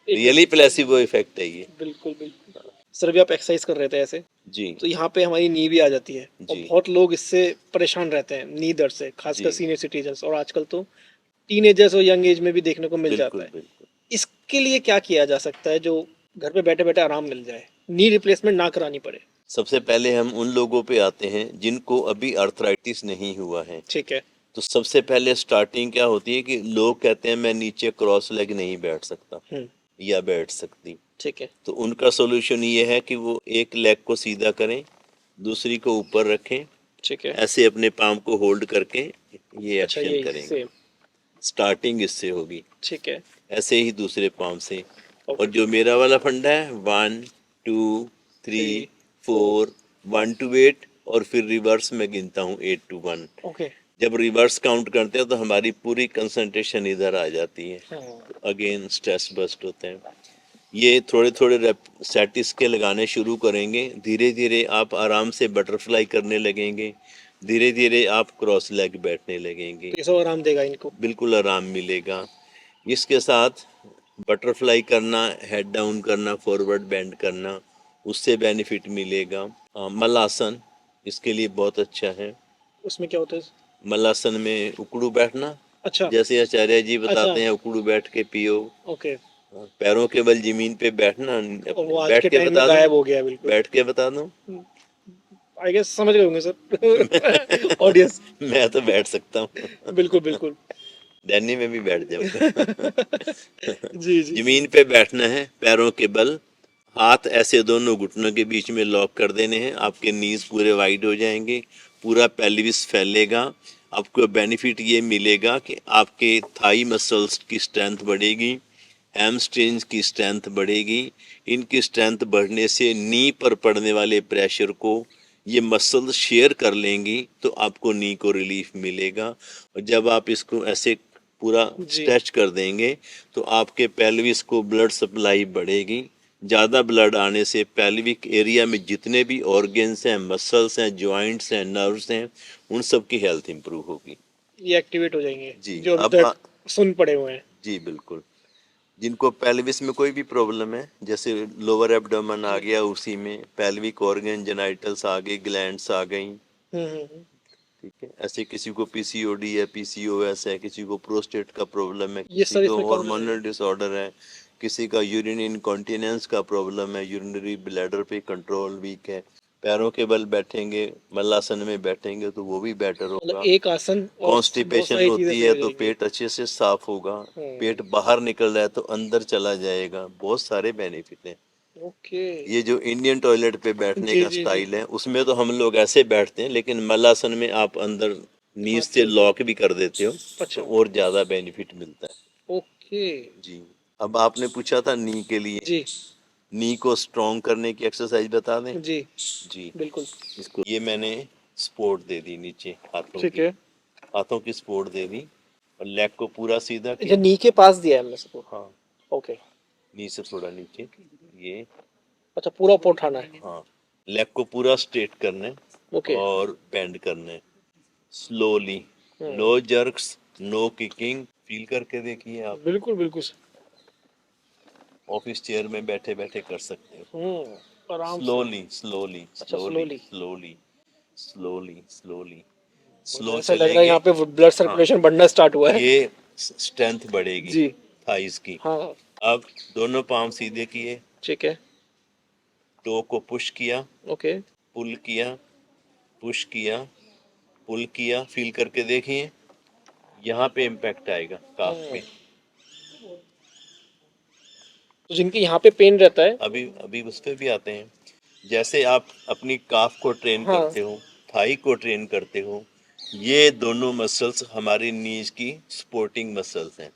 रियली प्लेसिबो इफेक्ट है ये। बिल्कुल बिल्कुल। सर भी आप एक्सरसाइज कर रहे थे ऐसे, जी तो यहाँ पे हमारी नी भी आ जाती है और जी बहुत लोग इससे परेशान रहते हैं, नी दर्द से, खासकर जी, सीनियर सिटीजन्स, और आजकल तो टीनेजर्स और यंग एज में भी देखने को मिल जाता बिल्कुल है। बिल्कुल। इसके लिए क्या किया जा सकता है जो घर पे बैठे बैठे आराम मिल जाए, नी रिप्लेसमेंट ना करानी पड़े? सबसे पहले हम उन लोगों पे आते हैं जिनको अभी अर्थराइटिस नहीं हुआ है। ठीक है। तो सबसे पहले स्टार्टिंग क्या होती है कि लोग कहते हैं मैं नीचे क्रॉस लेग नहीं बैठ सकता या बैठ सकती। ठीक है। तो उनका सोल्यूशन ये है कि वो एक लेग को सीधा करें, दूसरी को ऊपर रखें, ठीक है। ऐसे अपने पाम को होल्ड करके ये अच्छा, एक्शन ये करेंगे। सेम। स्टार्टिंग इससे होगी, ठीक है। ऐसे ही दूसरे पाम से। और ओके। जो मेरा वाला फंडा है 1 2 3 3 4। 4, 1 to 8, और फिर रिवर्स में गिनता हूँ 8 to 1। ओके। जब रिवर्स काउंट करते हैं तो हमारी पूरी कंसंट्रेशन इधर आ जाती है, अगेन स्ट्रेस बस्ट होते हैं। ये थोड़े थोड़े सेट इसके लगाने शुरू करेंगे, धीरे धीरे आप आराम से बटरफ्लाई करने लगेंगे, धीरे धीरे आप क्रॉस लेग बैठने लगेंगे, तो ये सब आराम देगा इनको? बिल्कुल आराम मिलेगा। इसके साथ बटरफ्लाई करना, हेड डाउन करना, फॉरवर्ड बेंड करना, उससे बेनिफिट मिलेगा। मलासन इसके लिए बहुत अच्छा है। उसमें क्या होता है? मलासन में उकड़ू बैठना, अच्छा। जैसे आचार्य जी बताते अच्छा। हैं उकड़ू बैठ के पियो। ओके। पैरों के बल जमीन पे बैठना। और वो आज बैठ के के टाइम में बता दूं, गायब हो गया है बिल्कुल। बैठ के बता दूं। आई गेस समझ गए होंगे सर ऑडियंस। मैं तो बैठ सकता हूँ। बिल्कुल बिल्कुल। दैनी में भी बैठ जाऊंगा। जी जी। जमीन पे बैठना है, पैरों के बल, हाथ ऐसे दोनों घुटनों के बीच में लॉक कर देने हैं। आपके नीज पूरे वाइड हो जाएंगे, पूरा पेल्विस फैलेगा। आपको बेनिफिट ये मिलेगा कि आपके थाई मसल्स की स्ट्रेंथ बढ़ेगी, हैमस्ट्रिंग्स की स्ट्रेंथ बढ़ेगी। इनकी स्ट्रेंथ बढ़ने से नी पर पड़ने वाले प्रेशर को ये मसल शेयर कर लेंगी, तो आपको नी को रिलीफ मिलेगा। और जब आप इसको ऐसे पूरा जी। स्ट्रेच कर देंगे तो आपके पेल्विस को ब्लड सप्लाई बढ़ेगी। ज़्यादा ब्लड आने से पेल्विक एरिया में जितने भी ऑर्गन्स हैं, मसल्स हैं, जॉइंट्स हैं, नर्व्स हैं, उन सब की हेल्थ इंप्रूव होगी। ये एक्टिवेट हो जाएंगे जी। जो अभी तक सुन पड़े हुए हैं। जी बिल्कुल। जिनको पेल्विस में कोई भी प्रॉब्लम है, जैसे लोअर एब्डोमेन आ गया, उसी में पेल्विक ऑर्गन, जेनाइटल्स आ गए, ग्लैंड्स आ गई, हम्म। ठीक है। ऐसे किसी को पीसीओडी है, पीसीओएस है, किसी को प्रोस्टेट का प्रॉब्लम है, ये किसी सर को इसमें कवर हो हार्मोनल डिसऑर्डर है, किसी का यूरिन इनकॉन्टिनेंस का प्रॉब्लम है, यूरिनरी ब्लैडर पे कंट्रोल वीक है। पैरों के बल बैठेंगे, मल्लासन में बैठेंगे तो वो भी बेटर मतलब होगा। एक आसन और बहुत कॉन्स्टिपेशन सारी चीजें होती सही है हो तो जाएंगी। पेट अच्छे से साफ होगा, पेट बाहर निकल रहा है तो अंदर चला जाएगा, बहुत सारे बेनिफिट हैं। ओके। ये जो इंडियन टॉयलेट पे बैठने जी का जी जी। स्टाइल है, उसमें तो हम लोग ऐसे बैठते हैं, लेकिन मल्लासन में आप अंदर नीज से लॉक भी कर देते हो, अच्छा। तो और ज्यादा बेनिफिट मिलता है। ओके। जी। अब आपने पूछा था नी के लिए, जी नी को स्ट्रॉन्ग करने की एक्सरसाइज बता दें। जी जी। बिल्कुल। इसको ये मैंने सपोर्ट दे दी नीचे हाथों ठीक की, है। हाथों की सपोर्ट दे दी और लेग को पूरा सीधा अच्छा, किया। नी के पास दिया है हमने सबको। हाँ, ओके। नी से थोड़ा नीचे, ये। अच्छा, पूरा ऊपर उठाना है। हाँ, लेग को पूरा स्ट्रेट करना है ओके। और बेंड करना है slowly. Hmm. No jerks, no kicking. Feel करके देखिए आप, बिल्कुल बिल्कुल सर। ऑफिस चेयर में बैठे बैठे कर सकते हो। आराम से। स्लोली स्लोली अच्छा, slowly slowly. Slowly slowly slowly, मुझे स्लो ऐसा लग रहा है चलेंगे। यहाँ पे ब्लड हाँ, सर्कुलेशन बढ़ना स्टार्ट हुआ है। ये स्ट्रेंथ बढ़ेगी जी। थाइस की। हाँ। अब दोनों पाँव सीधे किए, ठीक है। टो को पुश किया, ओके। पुल किया, पुश किया, पुल किया। फील करके देखिए, यहाँ पे इम्पैक्ट आएगा काफ पे। तो जिनके यहाँ पे पेन रहता है। अभी अभी उस पे भी आते हैं। जैसे आप अपनी काफ को ट्रेन हाँ। करते हो, थाई को ट्रेन करते हो, ये दोनों मसल्स हमारी नीज की सपोर्टिंग मसल्स हैं।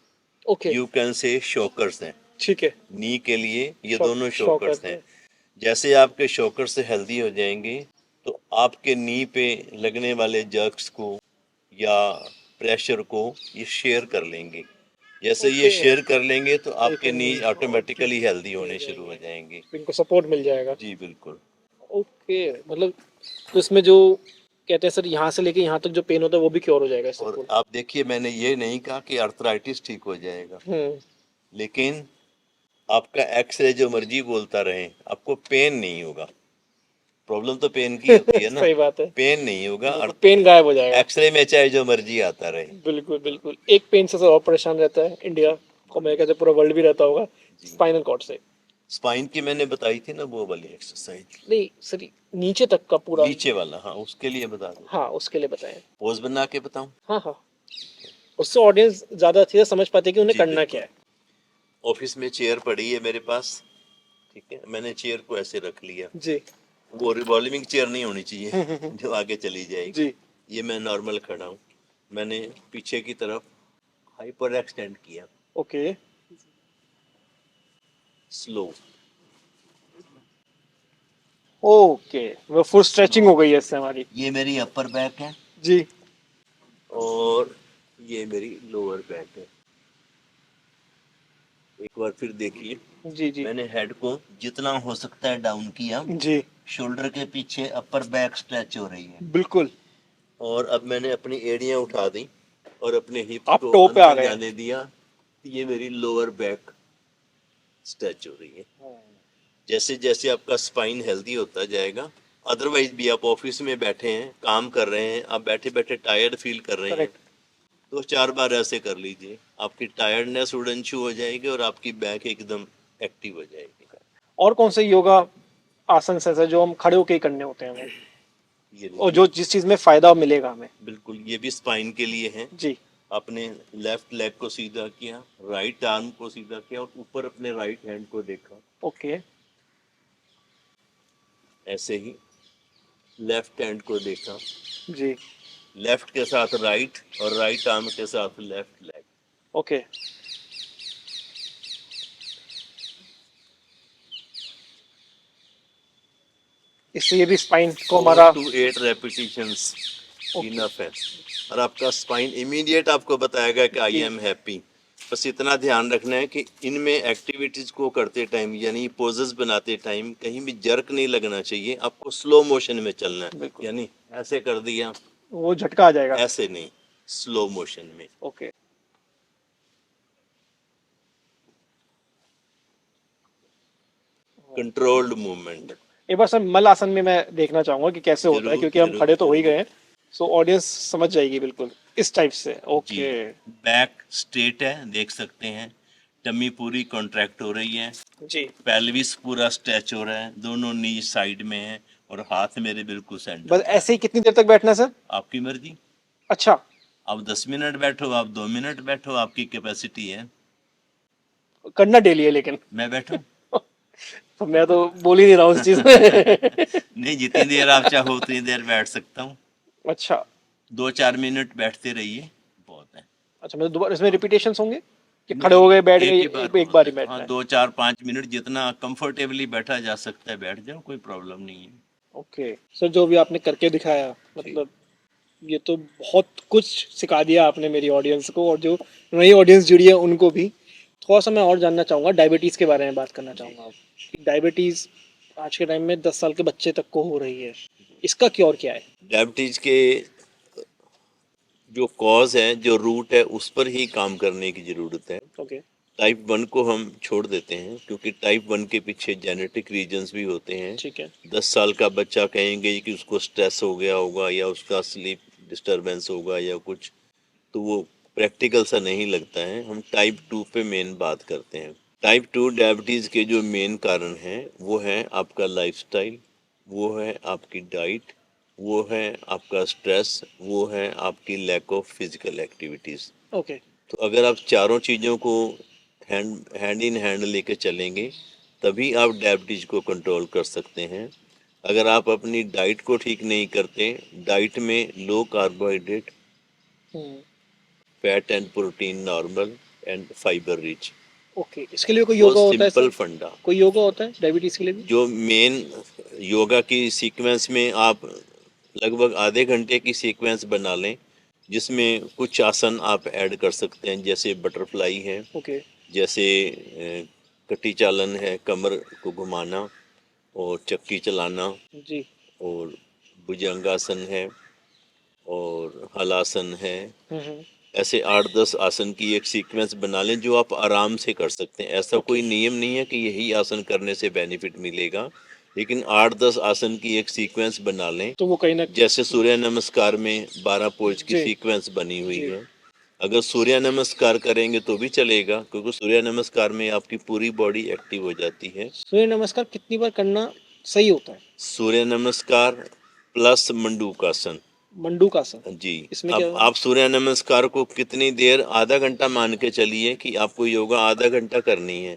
Okay. You can say shockers हैं। ठीक है। नी के लिए ये शॉक दोनों शॉक शोकर्स करते हैं। हैं। जैसे आपके शोकर्स हेल्दी हो जाएंगे तो आपके नी पे लगने वाले जर्क्स को या प्रेशर को ये शेयर कर लेंगे। जैसे ये ओके। शेयर कर लेंगे तो तो आपके नी ऑटोमेटिकली हेल्दी होने शुरू हो जाएंगे। इनको सपोर्ट मिल जाएगा। जी बिल्कुल। ओके। मतलब तो इसमें जो कहते हैं सर, यहाँ से लेके यहाँ तक जो पेन होता है वो भी क्योर हो जाएगा इससे और फुल। आप देखिए, मैंने ये नहीं कहा कि अर्थराइटिस ठीक हो जाएगा, लेकिन आपका एक्सरे जो मर्जी बोलता रहे, आपको पेन नहीं होगा। प्रॉब्लम तो पेन की होती है ना। सही बात है। पेन नहीं होगा, पेन गायब हो जाएगा। एक्सरे में चाहे जो मर्जी आता रहे। बिल्कुल बिल्कुल। एक पेन से सर और परेशान रहता है इंडिया को, मैं कहते पूरा वर्ल्ड भी रहता होगा, स्पाइनल कॉर्ड से। स्पाइन की मैंने बताई थी ना वो वाली एक्सरसाइज, नहीं सर, नीचे तक का पूरा। नीचे वाला। हाँ, उसके लिए बता दो। हाँ, उसके लिए बताएं। पोज बना के बताऊं? हाँ हाँ, उससे ऑडियंस ज्यादा अच्छे से समझ पाते हैं कि उन्हें जी करना बिल्कुल। क्या है। ऑफिस में चेयर पड़ी है मेरे पास, ठीक है, मैंने चेयर को ऐसे रख लिया। जी वो रिवॉल्विंग चेयर नहीं होनी चाहिए जो आगे चली जाएगी। जी। ये मैं नॉर्मल खड़ा हूँ, मैंने पीछे की तरफ हाइपर एक्सटेंड किया, ओके। स्लो। ओके, वो फुल स्ट्रेचिंग हो गई है इससे हमारी। ये मेरी अपर बैक है जी और ये मेरी लोअर बैक है। एक बार फिर देखिए, जी जी मैंने हेड को जितना हो सकता है डाउन किया, जी। शोल्डर के पीछे अपर बैक स्ट्रेच हो रही है, बिल्कुल। और अब मैंने अपनी एड़ियां उठा दी और अपने हिप्स आप को टो पे आ अंदर गए। जाने दिया। ये मेरी लोअर बैक स्ट्रेच हो रही है। जैसे जैसे आपका स्पाइन हेल्दी होता जाएगा, अदरवाइज भी आप ऑफिस में बैठे हैं, काम कर रहे हैं, आप बैठे बैठे टायर्ड फील कर रहे हैं, करेक्ट। तो 4 बार ऐसे कर लीजिए, आपकी टायर्डनेस उड़न छू हो जाएगी और आपकी बैक एकदम एक्टिव हो जाएगी। और कौन से योगा आसन ऐसे जो हम खड़े होके ही करने होते हैं वो, ये और जो देखिए, जिस चीज में फायदा मिलेगा हमें? बिल्कुल ये भी स्पाइन के लिए है। जी। आपने लेफ्ट लेग को सीधा किया, राइट आर्म को सीधा किया और ऊपर अपने राइट हैंड को देखा, ओके। ऐसे ही लेफ्ट हैंड को देखा, जी। लेफ्ट के साथ राइट और राइट आर्म के साथ लेफ्ट लेग। ओके। इससे ये भी स्पाइन को हमारा 4 to 8 रेपिटेशंस इनफ है, और आपका स्पाइन इमीडिएट आपको बताएगा कि आई जी। Am happy. बस इतना ध्यान रखना है कि इनमें एक्टिविटीज को करते टाइम यानी पोजेस बनाते टाइम कहीं भी जर्क नहीं लगना चाहिए, आपको स्लो मोशन में चलना है, बिल्कुल। यानी ऐसे कर दिया, वो झटका आ जाएगा। ऐसे नहीं, स्लो मोशन में। ओके। Controlled movement. एक बार सर मल आसन में मैं देखना चाहूंगा कि कैसे होता है, जरूर क्योंकि हम जरूर खड़े तो हो ही जरूर। गए हैं, सो ऑडियंस समझ जाएगी बिल्कुल इस टाइप से। जी, ओके। बैक स्ट्रेट है, देख सकते हैं, टमी पूरी कॉन्ट्रैक्ट हो रही है, जी। पेल्विस पूरा स्ट्रेच हो रहा है, दोनों नी साइड में है और हाथ मेरे बिल्कुल सेंटर बस में ऐसे ही कितनी देर तक बैठना है सर? आपकी मर्जी। अच्छा। आप 10 मिनट बैठो, आप 2 मिनट बैठो, आपकी कैपेसिटी है। करना डेली है लेकिन? मैं बैठूं? तो मैं तो बोल ही नहीं रहा हूँ इस चीज में। नहीं, जितनी देर आप चाहो उतनी देर बैठ सकता हूँ। अच्छा। 2-4 मिनट बैठते रहिए, बहुत है। अच्छा, मतलब दोबारा इसमें रिपीटेशंस होंगे कि खड़े हो नहीं, गए बैठ एक गए, ही बार एक बहुत बार ही है। बैठना हाँ, है? 2-4-5 मिनट जितना कंफर्टेबली बैठा जा सकता है बैठ जाओ, कोई प्रॉब्लम नहीं है। ओके सर, जो भी आपने करके दिखाया, मतलब ये तो बहुत कुछ सिखा दिया आपने मेरी ऑडियंस को, और जो नई ऑडियंस जुड़ी है उनको भी। थोड़ा सा मैं और जानना चाहूँगा, डायबिटीज़ के बारे में बात करना चाहूँगा आप, कि डायबिटीज़ आज के टाइम में 10 साल के बच्चे तक को हो रही है, इसका क्योर क्या है? डायबिटीज के जो कॉज है, जो रूट है, उस पर ही काम करने की जरूरत है। ओके। टाइप 1 को हम छोड़ देते हैं क्योंकि टाइप 1 के पीछे जेनेटिक रीजंस भी होते हैं। ठीक है। 10 साल का बच्चा कहेंगे कि उसको स्ट्रेस हो गया होगा या उसका स्लीप डिस्टरबेंस होगा या कुछ, तो वो प्रैक्टिकल सा नहीं लगता है। हम टाइप 2 पे मेन बात करते हैं। टाइप 2 डायबिटीज़ के जो मेन कारण हैं वो है आपका लाइफस्टाइल, वो है आपकी डाइट, वो है आपका स्ट्रेस, वो है आपकी lack of physical activities. Okay. तो अगर आप चारों चीज़ों को हैंड इन हैंड लेके चलेंगे तभी आप डायबिटीज़ को कंट्रोल कर सकते हैं। अगर आप अपनी डाइट को ठीक नहीं करते, डाइट में लो carbohydrate, fat and protein normal and fibre rich, okay, इसके लिए कोई बहुत योगा होता है सिंपल सर? फंडा। कोई योगा होता है डायबिटीज़ के लिए भी? जो मेन योगा की सीक्वेंस में आप लगभग आधे घंटे की सीक्वेंस बना लें जिसमें कुछ आसन आप ऐड कर सकते हैं, जैसे बटरफ्लाई है, ओके। जैसे कटी चालन है, कमर को घुमाना और चक्की चलाना, जी। और भुजंगासन है और हलासन है। हम्म। ऐसे 8-10 आसन की एक सीक्वेंस बना लें जो आप आराम से कर सकते हैं। ऐसा ओके। कोई नियम नहीं है कि यही आसन करने से बेनिफिट मिलेगा, लेकिन 8-10 आसन की एक सीक्वेंस बना लें। तो वो कहीं ना, जैसे सूर्य नमस्कार में 12 पोज की जी सीक्वेंस बनी हुई जी, है, अगर सूर्य नमस्कार करेंगे तो भी चलेगा क्योंकि सूर्य नमस्कार में आपकी पूरी बॉडी एक्टिव हो जाती है। सूर्य नमस्कार कितनी बार करना सही होता है? सूर्य नमस्कार प्लस मंडूकासन। मंडूकासन, जी। इसमें क्या अब होगा? आप सूर्य नमस्कार को कितनी देर, आधा घंटा मान के चलिए कि आपको योगा आधा घंटा करनी है,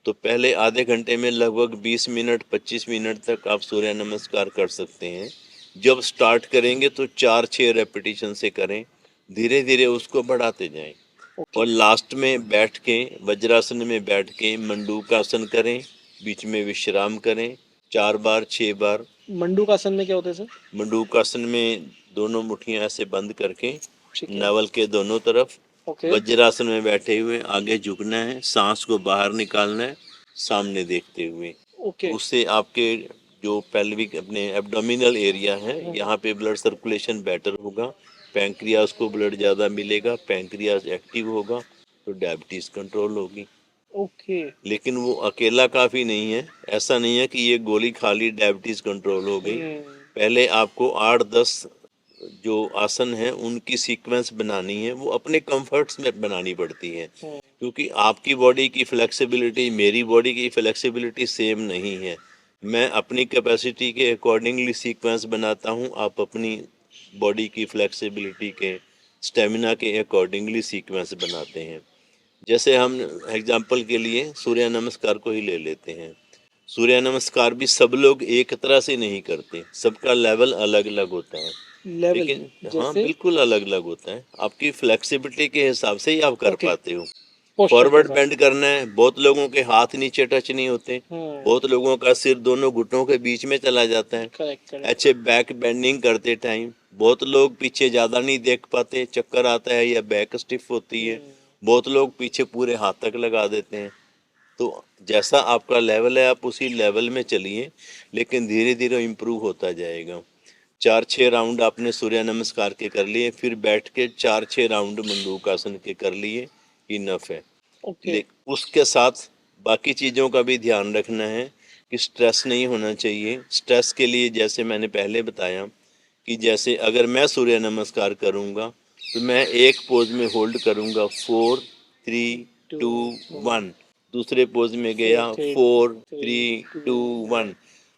तो पहले आधे घंटे में लगभग 20 मिनट 25 मिनट तक आप सूर्य नमस्कार कर सकते हैं। जब स्टार्ट करेंगे तो 4-6 रेपिटेशन से करें, धीरे धीरे उसको बढ़ाते जाएं ओके। और लास्ट में बैठ के वज्रासन में बैठ के मंडूकासन करें, बीच में विश्राम करें 4 बार 6 बार। मंडूकासन में क्या होता है सर? मंडूकासन में दोनों मुट्ठियां ऐसे बंद करके ठीक है। नावल के दोनों तरफ, ओके। वज्रासन में बैठे हुए आगे झुकना है, सांस को बाहर निकालना है सामने देखते हुए। तो ओके। उससे आपके जो पेल्विक अपने एब्डोमिनल एरिया है यहाँ पे ब्लड सर्कुलेशन बेटर होगा, पैंक्रियाज को ब्लड ज़्यादा मिलेगा, पैंक्रियाज एक्टिव होगा तो डायबिटीज़ कंट्रोल होगी। ओके। लेकिन वो अकेला काफ़ी नहीं है। ऐसा नहीं है कि ये गोली खा ली डायबिटीज़ कंट्रोल हो गई। पहले आपको 8-10 जो आसन हैं उनकी सीक्वेंस बनानी है, वो अपने कंफर्ट्स में बनानी पड़ती है, क्योंकि आपकी बॉडी की फ्लेक्सिबिलिटी मेरी बॉडी की फ्लेक्सिबिलिटी सेम नहीं है। मैं अपनी कैपेसिटी के अकॉर्डिंगली सीक्वेंस बनाता हूँ, आप अपनी बॉडी की फ्लेक्सिबिलिटी के स्टेमिना के अकॉर्डिंगली सीक्वेंस बनाते हैं। जैसे हम एग्जाम्पल के लिए सूर्य नमस्कार को ही ले लेते हैं। सूर्य नमस्कार भी सब लोग एक तरह से नहीं करते, सबका लेवल अलग अलग होता है। लेवल लेकिन हाँ, जैसे बिल्कुल अलग अलग होता है। आपकी फ्लेक्सिबिलिटी के हिसाब से ही आप कर ओके, पाते हो। पोस्चर के फॉरवर्ड हिसाब बेंड से। करना है, बहुत लोगों के हाथ नीचे टच नहीं होते, बहुत लोगों का सिर दोनों घुटनों के बीच में चला जाता है। Correct correct. अच्छे बैक बेंडिंग करते टाइम बहुत लोग पीछे ज़्यादा नहीं देख पाते, चक्कर आता है या बैक स्टिफ होती है। बहुत लोग पीछे पूरे हाथ तक लगा देते हैं। तो जैसा आपका लेवल है आप उसी लेवल में चलिए, लेकिन धीरे धीरे इम्प्रूव होता जाएगा। 4-6 राउंड आपने सूर्य नमस्कार के कर लिए, फिर बैठ के 4-6 राउंड मंडूकासन के कर लिए, इनफ है। ओके। उसके साथ बाकी चीज़ों का भी ध्यान रखना है कि स्ट्रेस नहीं होना चाहिए। स्ट्रेस के लिए जैसे मैंने पहले बताया कि जैसे अगर मैं सूर्य नमस्कार करूँगा तो मैं एक पोज में होल्ड करूँगा 4 3 2 1, दूसरे पोज में गया 4 3 2 1।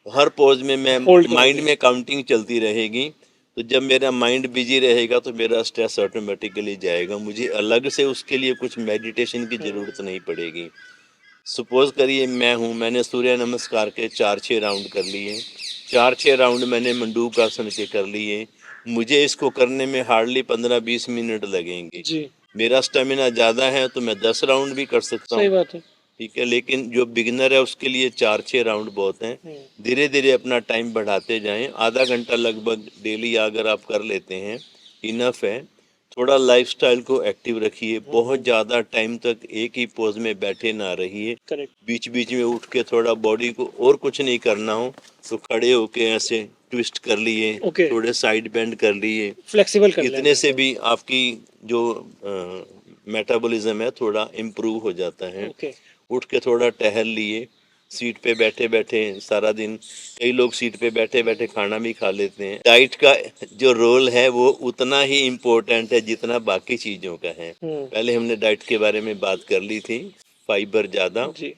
हर पोज में मैं होल्ड माइंड करोगे। में काउंटिंग चलती रहेगी। तो जब मेरा माइंड बिजी रहेगा तो मेरा स्ट्रेस ऑटोमेटिकली जाएगा, मुझे अलग से उसके लिए कुछ मेडिटेशन की ज़रूरत नहीं पड़ेगी। सपोज करिए मैं हूँ, मैंने सूर्य नमस्कार के 4-6 राउंड कर लिए, 4-6 राउंड मैंने मंडूक आसन के कर लिए, मुझे इसको करने में हार्डली 15-20 मिनट लगेंगे। जी, मेरा स्टेमिना ज़्यादा है तो मैं 10 राउंड भी कर सकता सही हूँ, बात है। ठीक है। लेकिन जो बिगिनर है उसके लिए 4-6 राउंड बहुत हैं। धीरे धीरे अपना टाइम बढ़ाते जाएं, आधा घंटा लगभग डेली अगर आप कर लेते हैं इनफ है। थोड़ा लाइफस्टाइल को एक्टिव रखिए, बहुत ज़्यादा टाइम तक एक ही पोज में बैठे ना रहिए। करेक्ट। बीच बीच में उठ के थोड़ा बॉडी को और कुछ नहीं करना हो तो खड़े होके ऐसे ट्विस्ट कर लिए, ओके, थोड़े साइड बेंड कर लिए। फ्लेक्सिबल कर इतने लेना से है। भी आपकी जो मेटाबॉलिज्म है थोड़ा इम्प्रूव हो जाता है। ओके। उठ के थोड़ा टहल लिए, सीट पे बैठे बैठे सारा दिन, कई लोग सीट पे बैठे बैठे खाना भी खा लेते हैं। डाइट का जो रोल है वो उतना ही इम्पोर्टेंट है जितना बाकी चीज़ों का है। पहले हमने डाइट के बारे में बात कर ली थी। फाइबर ज़्यादा, जी।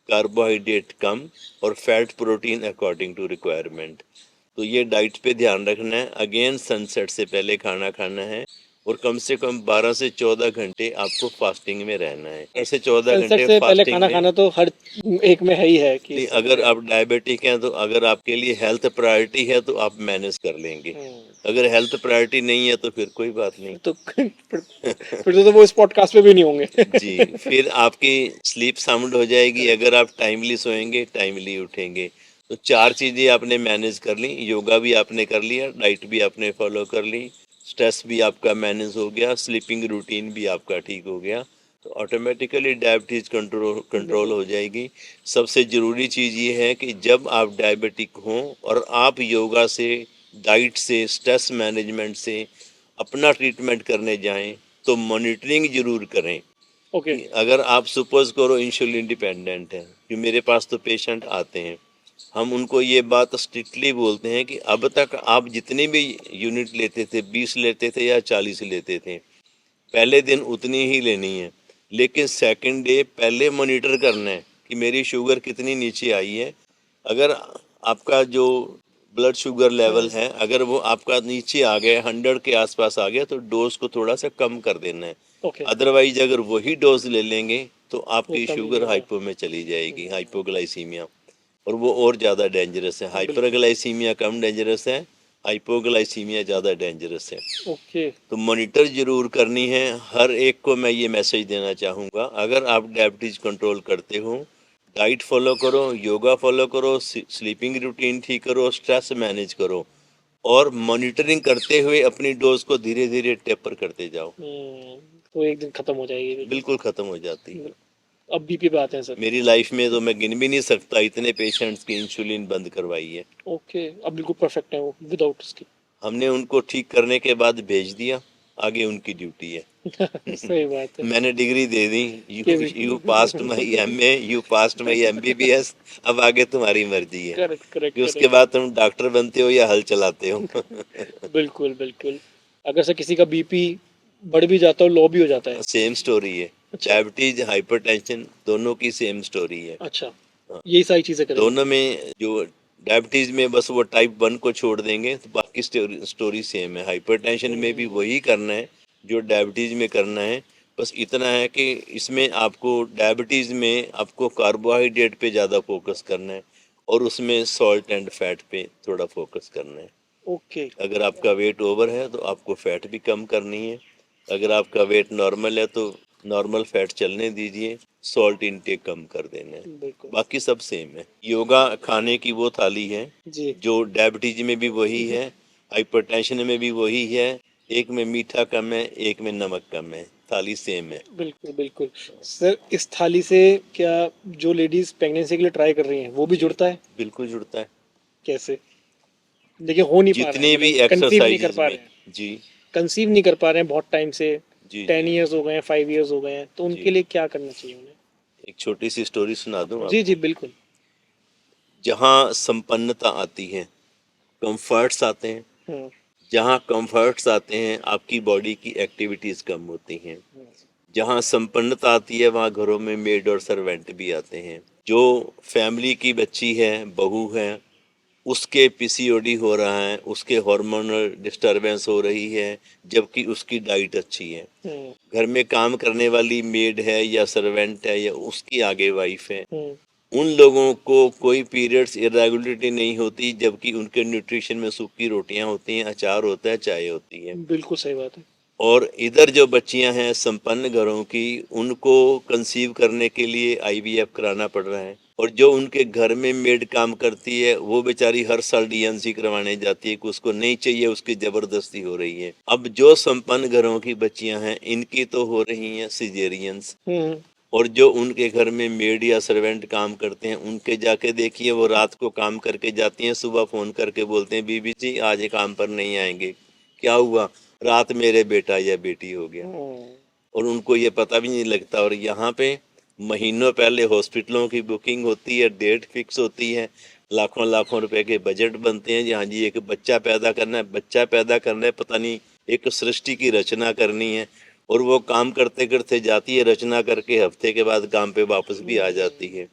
कार्बोहाइड्रेट कम और fat protein according to requirement. तो ये डाइट पे ध्यान रखना है। अगेन सनसेट से पहले खाना खाना है और कम से कम 12 से 14 घंटे आपको फास्टिंग में रहना है। ऐसे 14 सनसेट घंटे से पहले फास्टिंग खाना में खाना तो हर एक में है ही है कि नहीं, इस समय अगर पे। आप डायबिटिक हैं तो अगर आपके लिए हेल्थ प्रायोरिटी है तो आप मैनेज कर लेंगे। अगर हेल्थ प्रायोरिटी नहीं है तो फिर कोई बात नहीं। फिर तो वो इस पॉडकास्ट पे भी नहीं होंगे। जी, फिर आपकी स्लीप साउंड हो जाएगी अगर आप टाइमली सोएंगे, टाइमली उठेंगे। तो 4 चीज़ें आपने मैनेज कर ली, योगा भी आपने कर लिया, डाइट भी आपने फॉलो कर ली, स्ट्रेस भी आपका मैनेज हो गया, स्लीपिंग रूटीन भी आपका ठीक हो गया, तो ऑटोमेटिकली डायबिटीज़ कंट्रोल कंट्रोल हो जाएगी। सबसे ज़रूरी चीज़ ये है कि जब आप डायबिटिक हों और आप योगा से, डाइट से, स्ट्रेस मैनेजमेंट से अपना ट्रीटमेंट करने जाएं तो मॉनिटरिंग ज़रूर करें। ओके। कि अगर आप सपोज करो इंसुलिन डिपेंडेंट है, कि मेरे पास तो पेशेंट आते हैं, हम उनको ये बात स्ट्रिक्टली बोलते हैं कि अब तक आप जितने भी यूनिट लेते थे, 20 लेते थे या 40 लेते थे, पहले दिन उतनी ही लेनी है। लेकिन सेकंड डे पहले मॉनिटर करना है कि मेरी शुगर कितनी नीचे आई है। अगर आपका जो ब्लड शुगर लेवल है अगर वो आपका नीचे आ गया, 100 के आसपास आ गया, तो डोज को थोड़ा सा कम कर देना है। ओके। अदरवाइज अगर वही डोज ले लेंगे तो वो आपकी कम ही शुगर होगा। हाइपो में चली जाएगी, हाइपोग्लाइसीमिया, और वो और ज़्यादा डेंजरस है। बिल्कुल। हाइपरग्लाइसीमिया कम डेंजरस है, हाइपोग्लाइसीमिया ज़्यादा डेंजरस है। ओके। तो मॉनिटर जरूर करनी है। हर एक को मैं ये मैसेज देना चाहूँगा, अगर आप डायबिटीज़ कंट्रोल करते हो, डाइट फॉलो करो, योगा फॉलो करो, स्लीपिंग रूटीन ठीक करो, स्ट्रेस मैनेज करो और मॉनिटरिंग करते हुए अपनी डोज को धीरे धीरे टेपर करते जाओ। तो एक दिन खत्म हो जाएगी बिल्कुल। बिल्कुल ख़त्म हो जाती है। अब बीपी पे आते हैं सर। मेरी लाइफ में तो मैं गिन भी नहीं सकता इतने पेशेंट्स की इंसुलिन बंद करवाई है। ओके, अब बिल्कुल परफेक्ट है वो विदाउट उसकी। हमने उनको ठीक करने के बाद भेज दिया, आगे उनकी ड्यूटी है। सही बात है। मैंने डिग्री दे दी, कि you you passed my MA, you passed my MBBS, अब आगे तुम्हारी मर्जी है करेक्ट करेक्ट कि उसके करेक्ट। बाद तुम डॉक्टर बनते हो या हल चलाते हो। बिल्कुल बिल्कुल। अगर से किसी का बीपी बढ़ भी जाता हो, लो भी हो जाता है। सेम स्टोरी है, अच्छा डायबिटीज हाइपरटेंशन दोनों की सेम स्टोरी है। अच्छा, हाँ, यही सारी चीजें करेंगे। दोनों में जो डायबिटीज में बस वो टाइप 1 को छोड़ देंगे तो बाकी स्टोरी सेम है। हाइपरटेंशन में भी वही करना है जो डायबिटीज में करना है, बस इतना है कि इसमें आपको डायबिटीज में आपको कार्बोहाइड्रेट पे ज़्यादा फोकस करना है और उसमें सॉल्ट एंड फैट पे थोड़ा फोकस करना है। ओके। अगर आपका वेट ओवर है तो आपको फैट भी कम करनी है, अगर आपका वेट नॉर्मल है तो नॉर्मल फैट चलने दीजिए, सॉल्ट इनटेक कम कर देना है, बिल्कुल। बाकी सब सेम है। योगा खाने की वो थाली है जी जो डायबिटीज में भी वही है, हाइपरटेंशन में भी वही है, एक में मीठा कम है एक में नमक कम है, थाली सेम है। बिल्कुल बिल्कुल। सर इस थाली से क्या जो लेडीज प्रेगनेंसी के लिए ट्राई कर रही हैं वो भी जी जुड़ता है? बिल्कुल जुड़ता है। कैसे? देखिए हो नहीं पा रहा है, जितनी भी मतलब कंसीव नहीं कर एक्सरसाइजेज पा में, रहे हैं, जी कंसीव नहीं कर पा रहे हैं बहुत टाइम से, जी 10 ईयर्स हो गए हैं, 5 ईयर्स हो गए हैं, तो जी, उनके लिए क्या करना चाहिए उन्हें? एक छोटी सी स्टोरी सुना दूं जी जी आपको। बिल्कुल। जहाँ संपन्नता आती है कंफर्ट्स आते हैं, हम्म जहाँ कंफर्ट्स आते हैं आपकी बॉडी की एक्टिविटीज़ कम होती हैं, जहाँ संपन्नता आती है वहाँ घरों में मेड और सर्वेंट भी आते हैं। जो फैमिली की बच्ची है, बहू है, उसके पीसीओडी हो रहा है, उसके हार्मोनल डिस्टरबेंस हो रही है, जबकि उसकी डाइट अच्छी है। हम्म घर में काम करने वाली मेड है या सर्वेंट है या उसकी आगे वाइफ है, हम्म उन लोगों को कोई पीरियड्स इरेगुलरिटी नहीं होती, जबकि उनके न्यूट्रिशन में सूखी रोटियां होती हैं, अचार होता है, चाय होती है। बिल्कुल सही बात है। और इधर जो बच्चियां हैं संपन्न घरों की, उनको कंसीव करने के लिए आईवीएफ कराना पड़ रहा है, और जो उनके घर में मेड काम करती है वो बेचारी हर साल डीएनसी करवाने जाती है कि उसको नहीं चाहिए, उसकी जबरदस्ती हो रही है। अब जो संपन्न घरों की बच्चियां हैं इनकी तो हो रही हैं सिजेरियंस, हम्म और जो उनके घर में मेड या सर्वेंट काम करते हैं उनके जाके देखिए, वो रात को काम करके जाती हैं, सुबह फोन करके बोलते हैं बीबी जी आज ये काम पर नहीं आएंगे। क्या हुआ? रात मेरे बेटा या बेटी हो गया, हम्म, और उनको ये पता भी नहीं लगता। और यहाँ पे महीनों पहले हॉस्पिटलों की बुकिंग होती है, डेट फिक्स होती है, लाखों लाखों रुपए के बजट बनते हैं। जहाँ जी एक बच्चा पैदा करना है, बच्चा पैदा करना है, पता नहीं एक सृष्टि की रचना करनी है, और वो काम करते करते जाती है, रचना करके हफ्ते के बाद काम पे वापस भी आ जाती है।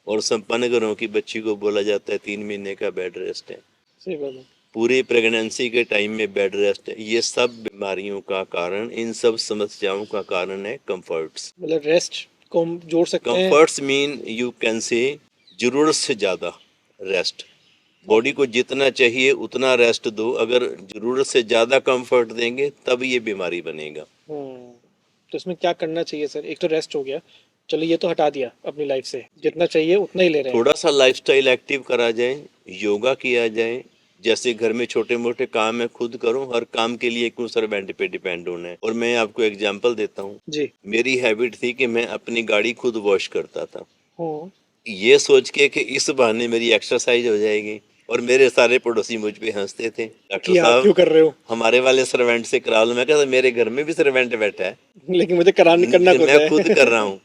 और संपन्न घरों की बच्ची को बोला जाता है 3 महीने का बेड रेस्ट है, सही बात है। पूरी प्रेगनेंसी के टाइम में बेड रेस्ट है। ये सब बीमारियों का कारण, इन सब समस्याओं का कारण है कंफर्ट्स। मतलब रेस्ट को हम जोड़ सकते हैं। Comforts mean you can say जरूरत से ज़्यादा रेस्ट। बॉडी को जितना चाहिए उतना रेस्ट दो, अगर जरूरत से ज़्यादा कंफर्ट देंगे तब ये बीमारी बनेगा। हम्म, तो इसमें क्या करना चाहिए सर? एक तो रेस्ट हो गया, चलो ये तो हटा दिया अपनी लाइफ से, जितना चाहिए उतना ही ले रहे हैं। थोड़ा सा लाइफस्टाइल एक्टिव करा जाए, योगा किया जाए, जैसे घर में छोटे मोटे काम है खुद करो, हर काम के लिए क्यों सर्वेंट पे डिपेंड होना है। और मैं आपको एग्जांपल देता हूँ, जी। मेरी हैबिट थी कि मैं अपनी गाड़ी खुद वॉश करता था, हम्म ये सोच के कि इस बहाने मेरी एक्सरसाइज हो जाएगी। और मेरे सारे पड़ोसी मुझ पे हंसते थे, डॉक्टर कि आप साहब क्यों कर रहे हो? हमारे वाले सर्वेंट से करा लो। मैं कहता मेरे घर में भी सर्वेंट बैठा है, लेकिन मुझे कराने करना खुद मैं खुद कर है। रहा हूँ।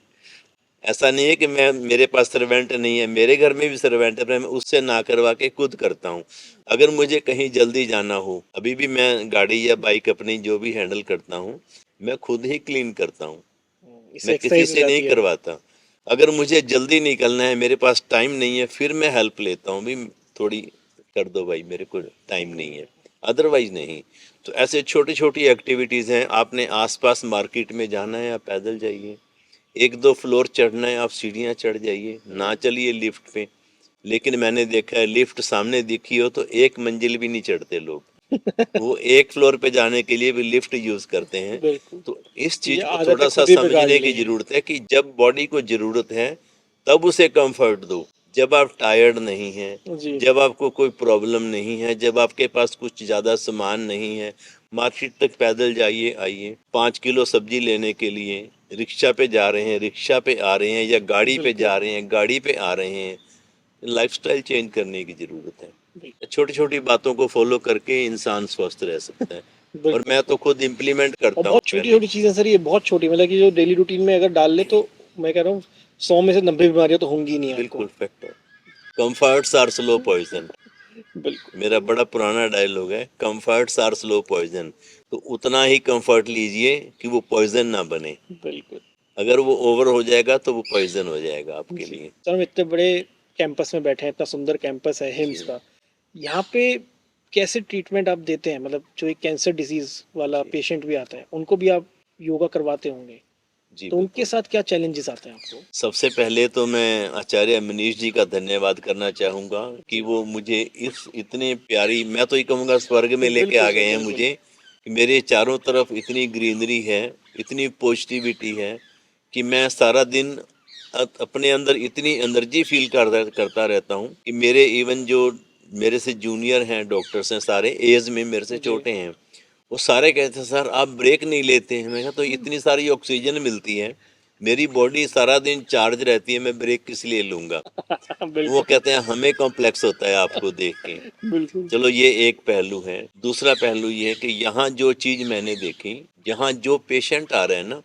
ऐसा नहीं है कि मैं मेरे पास सर्वेंट नहीं है, मेरे घर में भी सर्वेंट है, पर मैं उससे ना करवा के खुद करता हूँ। अगर मुझे कहीं जल्दी जाना हो, अभी भी मैं गाड़ी या बाइक अपनी जो भी हैंडल करता हूँ मैं खुद ही क्लीन करता हूँ, इससे मैं किसी एक्सरसाइज हो से नहीं जाती है। करवाता। अगर मुझे जल्दी निकलना है, मेरे पास टाइम नहीं है, फिर मैं हेल्प लेता हूँ, भी थोड़ी कर दो भाई, मेरे को टाइम नहीं है, अदरवाइज नहीं। तो ऐसे छोटी छोटी एक्टिविटीज़ हैं। आपने आसपास मार्केट में जाना है आप पैदल जाइए, एक दो फ्लोर चढ़ना है आप सीढ़ियाँ चढ़ जाइए, ना चलिए लिफ्ट पे। लेकिन मैंने देखा है लिफ्ट सामने दिखी हो तो एक मंजिल भी नहीं चढ़ते लोग, वो एक फ्लोर पे जाने के लिए भी लिफ्ट यूज करते हैं। बिल्कुल। तो इस ये चीज को आदतें थोड़ा सा खुद ही बिगाड़ समझने की ली हैं। जरूरत है कि जब बॉडी को जरूरत है तब उसे कंफर्ट दो, जब आप टायर्ड नहीं हैं, जी। जब आपको कोई प्रॉब्लम नहीं है, जब आपके पास कुछ ज्यादा सामान नहीं है, मार्केट तक पैदल जाइए आइए। 5 किलो सब्जी लेने के लिए रिक्शा पे जा रहे हैं, रिक्शा पे आ रहे हैं, या गाड़ी पे बिल्कुल जा रहे हैं, गाड़ी पे आ रहे हैं। लाइफस्टाइल चेंज करने की जरूरत है। बिल्कुल। छोटी छोटी बातों को फॉलो करके इंसान स्वस्थ रह सकता है। और बिल्कुल। मैं तो खुद इम्प्लीमेंट और करता हूँ बहुत छोटी पहले। छोटी चीजें सर, ये बहुत छोटी, मतलब कि जो डेली रूटीन में अगर डाल ले तो मैं कह रहा हूँ 100 में से 90 बीमारियां तो होंगी ही नहीं आपको। बिल्कुल फैक्ट है। Comforts are slow poison. बिल्कुल मेरा बड़ा पुराना डायलॉग है, कंफर्ट्स आर स्लो पॉइजन। तो उतना ही कंफर्ट लीजिए कि वो पॉइजन ना बने। बिल्कुल। अगर वो ओवर हो जाएगा तो वो पॉइजन हो जाएगा आपके जी लिए। सर, हम इतने बड़े कैंपस में बैठे हैं, इतना सुंदर कैंपस है हिम्स जी का, यहाँ पे कैसे ट्रीटमेंट आप देते हैं? मतलब जो एक कैंसर डिजीज वाला जी पेशेंट भी आता है उनको भी आप योगा करवाते होंगे, जी तो उनके बिल्कुल। साथ क्या चैलेंजेस आते हैं आपको? सबसे पहले तो मैं आचार्य मनीष जी का धन्यवाद करना चाहूँगा कि जी वो मुझे इस इतने प्यारी, मैं तो ये कहूँगा स्वर्ग में लेके बिल्कुल आ सर, गए हैं बिल्कुल। मुझे, कि मेरे चारों तरफ इतनी ग्रीनरी है, इतनी पॉजिटिविटी है कि मैं सारा दिन अपने अंदर इतनी एनर्जी फील करता रहता हूँ कि मेरे इवन जो मेरे से जूनियर हैं डॉक्टर्स हैं, सारे एज में मेरे से जी छोटे हैं, वो सारे कहते हैं सर आप ब्रेक नहीं लेते हैं। मैं कहा तो इतनी सारी ऑक्सीजन मिलती है, मेरी बॉडी सारा दिन चार्ज रहती है, मैं ब्रेक किस लिए लूंगा। वो बिल्कुल कहते हैं हमें कॉम्प्लेक्स होता है आपको देख के। बिल्कुल। चलो ये एक पहलू है। दूसरा पहलू ये है कि यहाँ जो चीज मैंने देखी, यहाँ जो पेशेंट आ रहे हैं ना,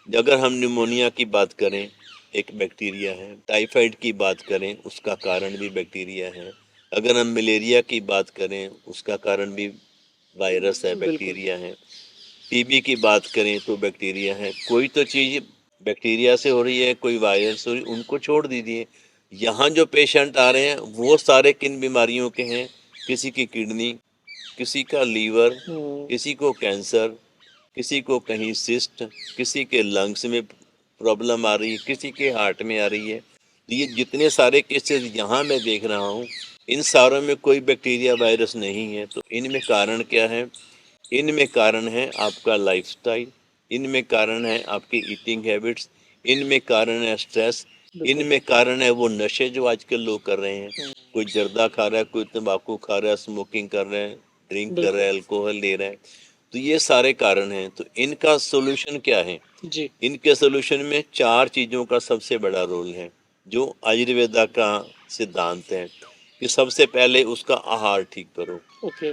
अगर हम निमोनिया की बात करें, एक बैक्टीरिया है। टाइफाइड की बात करें, उसका कारण भी बैक्टीरिया है। अगर हम मलेरिया की बात करें, उसका कारण भी वायरस है, बिल्कुल बैक्टीरिया है। टीबी की बात करें तो बैक्टीरिया है। कोई तो चीज़ बैक्टीरिया से हो रही है, कोई वायरस से हो रही है, उनको छोड़ दीजिए। यहाँ जो पेशेंट आ रहे हैं वो सारे किन बीमारियों के हैं? किसी की किडनी, किसी का लीवर, किसी को कैंसर, किसी को कहीं सिस्ट, किसी के लंग्स में प्रॉब्लम आ रही है, किसी के हार्ट में आ रही है। तो ये जितने सारे केसेस यहाँ मैं देख रहा हूँ, इन सारों में कोई बैक्टीरिया वायरस नहीं है। तो इनमें कारण क्या है? इनमें कारण है आपका लाइफस्टाइल, इनमें कारण है आपकी ईटिंग हैबिट्स, इनमें कारण है स्ट्रेस, बिल्कुल। इनमें कारण है वो नशे जो आजकल लोग कर रहे हैं। कोई जर्दा खा रहा है, कोई तंबाकू खा रहा है, स्मोकिंग कर रहे हैं, ड्रिंक कर रहा बिल्कुल है, अल्कोहल ले रहा है। तो ये सारे कारण हैं। तो इनका सोल्यूशन क्या है? जी। इनके सोल्यूशन में चार चीज़ों का सबसे बड़ा रोल है, जो आयुर्वेदा का सिद्धांत है कि सबसे पहले उसका आहार ठीक करो। ओके।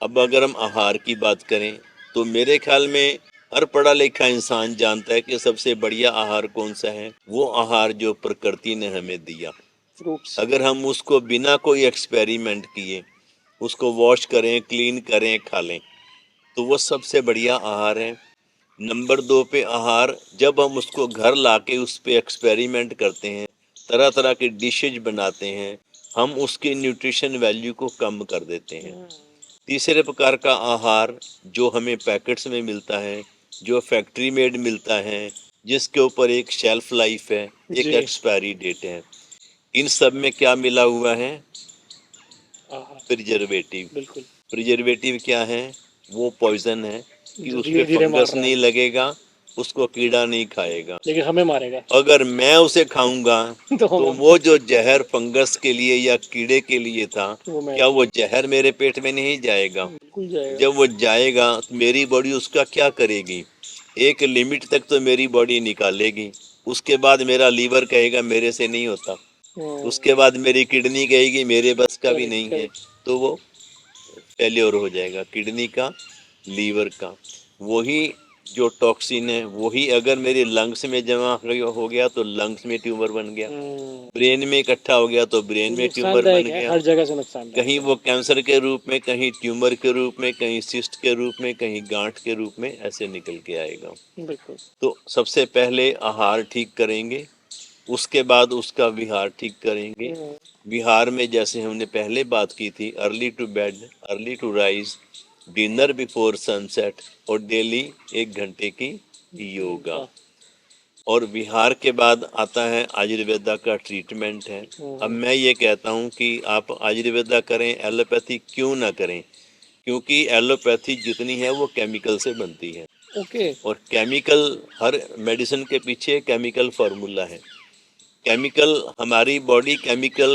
अब अगर हम आहार की बात करें तो मेरे ख्याल में हर पढ़ा लिखा इंसान जानता है कि सबसे बढ़िया आहार कौन सा है। वो आहार जो प्रकृति ने हमें दिया, फ्रूट्स। अगर हम उसको बिना कोई एक्सपेरिमेंट किए उसको वॉश करें, क्लीन करें, खा लें, तो वो सबसे बढ़िया आहार है। नंबर दो पे आहार, जब हम उसको घर लाके उस पे एक्सपेरिमेंट करते हैं, तरह तरह की डिशेज बनाते हैं, हम उसकी न्यूट्रिशन वैल्यू को कम कर देते हैं। तीसरे प्रकार का आहार जो हमें पैकेट्स में मिलता है, जो फैक्ट्री मेड मिलता है, जिसके ऊपर एक शेल्फ लाइफ है, एक जी एक्सपायरी डेट है, इन सब में क्या मिला हुआ है? हाँ प्रिजर्वेटिव। बिल्कुल। प्रिजर्वेटिव क्या है? वो पॉइजन है कि जो उस पे धीरे धीरे मार फंगस रहा नहीं है, लगेगा, उसको कीड़ा नहीं खाएगा। लेकिन हमें मारेगा। अगर मैं उसे खाऊंगा तो तो हमें वो जो जहर फंगस के लिए या कीड़े के लिए था, वो मैं क्या वो जहर मेरे पेट में नहीं जाएगा? बिल्कुल जाएगा। जब वो जाएगा तो मेरी बॉडी उसका क्या करेगी? एक लिमिट तक तो मेरी बॉडी निकालेगी, उसके बाद मेरा लीवर कहेगा मेरे से नहीं होता, उसके बाद मेरी किडनी कहेगी मेरे बस का भी करेक्ट नहीं है, करेक्ट। तो वो फेल्योर हो जाएगा, किडनी का, लीवर का। वही जो टॉक्सिन है वही अगर मेरे लंग्स में जमा हो गया तो लंग्स में ट्यूमर बन गया, ब्रेन में इकट्ठा हो गया तो ब्रेन वो में ट्यूमर बन नुकसानदायक है, गया। हर जगह से कहीं नुकसानदायक है। वो कैंसर के रूप में, कहीं ट्यूमर के रूप में, कहीं सिस्ट के रूप में, कहीं गांठ के रूप में ऐसे निकल के आएगा। बिल्कुल। तो सबसे पहले आहार ठीक करेंगे, उसके बाद उसका विहार ठीक करेंगे। विहार में जैसे हमने पहले बात की थी, early to bed, early to rise, dinner before sunset, और डेली 1 घंटे की योगा। वाह। और विहार के बाद आता है आयुर्वेदा का ट्रीटमेंट है। अब मैं ये कहता हूँ कि आप आयुर्वेदा करें, एलोपैथी क्यों ना करें? क्योंकि एलोपैथी जितनी है वो केमिकल से बनती है, ओके। और केमिकल, हर मेडिसिन के पीछे केमिकल फार्मूला है। केमिकल, हमारी बॉडी केमिकल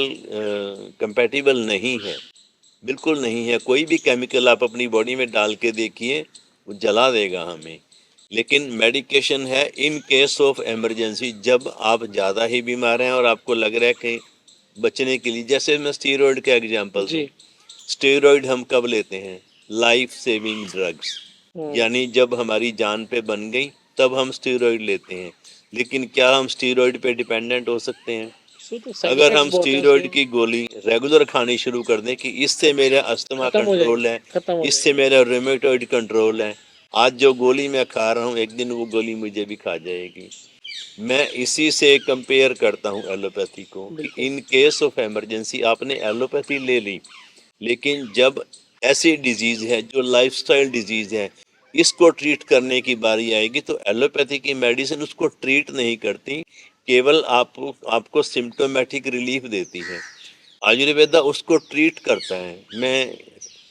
कंपैटिबल नहीं है, बिल्कुल नहीं है। कोई भी केमिकल आप अपनी बॉडी में डाल के देखिए, वो जला देगा हमें। लेकिन मेडिकेशन है इन केस ऑफ इमरजेंसी, जब आप ज़्यादा ही बीमार हैं और आपको लग रहा है कि बचने के लिए, जैसे मैं स्टीरॉयड का एग्जांपल दूं। जी स्टेरॉयड हम कब लेते हैं? Life saving drugs. यानी जब हमारी जान पे बन गई तब हम स्टीरॉइड लेते हैं। लेकिन क्या हम स्टीरॉइड पे डिपेंडेंट हो सकते हैं? तो साइड अगर इफेक्ट्स हम बहुत हैं स्टीरॉइड उसके। की गोली रेगुलर खानी शुरू कर दें कि इससे मेरा अस्थमा खत्म हो कंट्रोल जाएगी, है, खत्म हो इससे जाएगी। मेरा रूमेटॉइड कंट्रोल है, आज जो गोली मैं खा रहा हूँ एक दिन वो गोली मुझे भी खा जाएगी। मैं इसी से कंपेयर करता हूँ एलोपैथी को कि बिल्कुल। इन केस ऑफ इमरजेंसी आपने एलोपैथी ले ली, लेकिन जब ऐसी डिजीज है जो लाइफस्टाइल डिजीज है, इसको ट्रीट करने की बारी आएगी तो एलोपैथी की मेडिसिन उसको ट्रीट नहीं करती, केवल आपको सिम्टोमेटिक रिलीफ देती है। आयुर्वेदा उसको ट्रीट करता है। मैं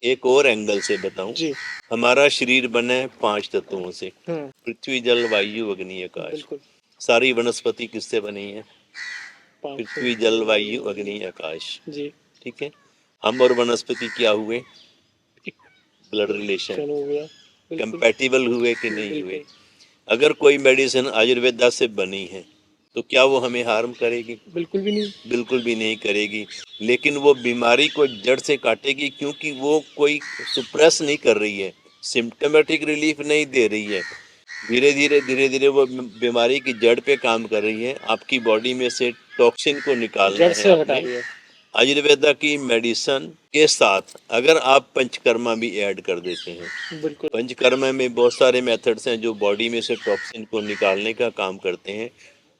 एक और एंगल से बताऊं, जी। हमारा शरीर बना है 5 तत्वों से, हम्म। पृथ्वी जल वायु अग्नि आकाश। बिल्कुल। सारी वनस्पति किससे बनी है? 5 से। पृथ्वी जल वायु अग्नि आकाश। जी। ठीक है, हम और वनस्पति क्या हुए? एक ब्लड रिलेशन, चलो हो गया। बिल्कुल। कंपैटिबल हुए कि नहीं हुए? बिल्कुल। अगर कोई मेडिसिन आयुर्वेदा से बनी है तो क्या वो हमें हार्म करेगी? बिल्कुल भी नहीं। बिल्कुल भी नहीं करेगी, लेकिन वो बीमारी को जड़ से काटेगी, क्योंकि वो कोई सुप्रेस नहीं कर रही है, सिम्टोमेटिक रिलीफ नहीं दे रही है। धीरे धीरे वो बीमारी की जड़ पे काम कर रही है। आपकी बॉडी में से टॉक्सिन को निकालना जड़ है से हटा आपने। रही है। आयुर्वेदा की मेडिसिन के साथ अगर आप पंचकर्मा भी ऐड कर देते हैं, बिल्कुल। पंचकर्मा में बहुत सारे मेथड्स हैं जो बॉडी में से टॉक्सिन को निकालने का काम करते हैं।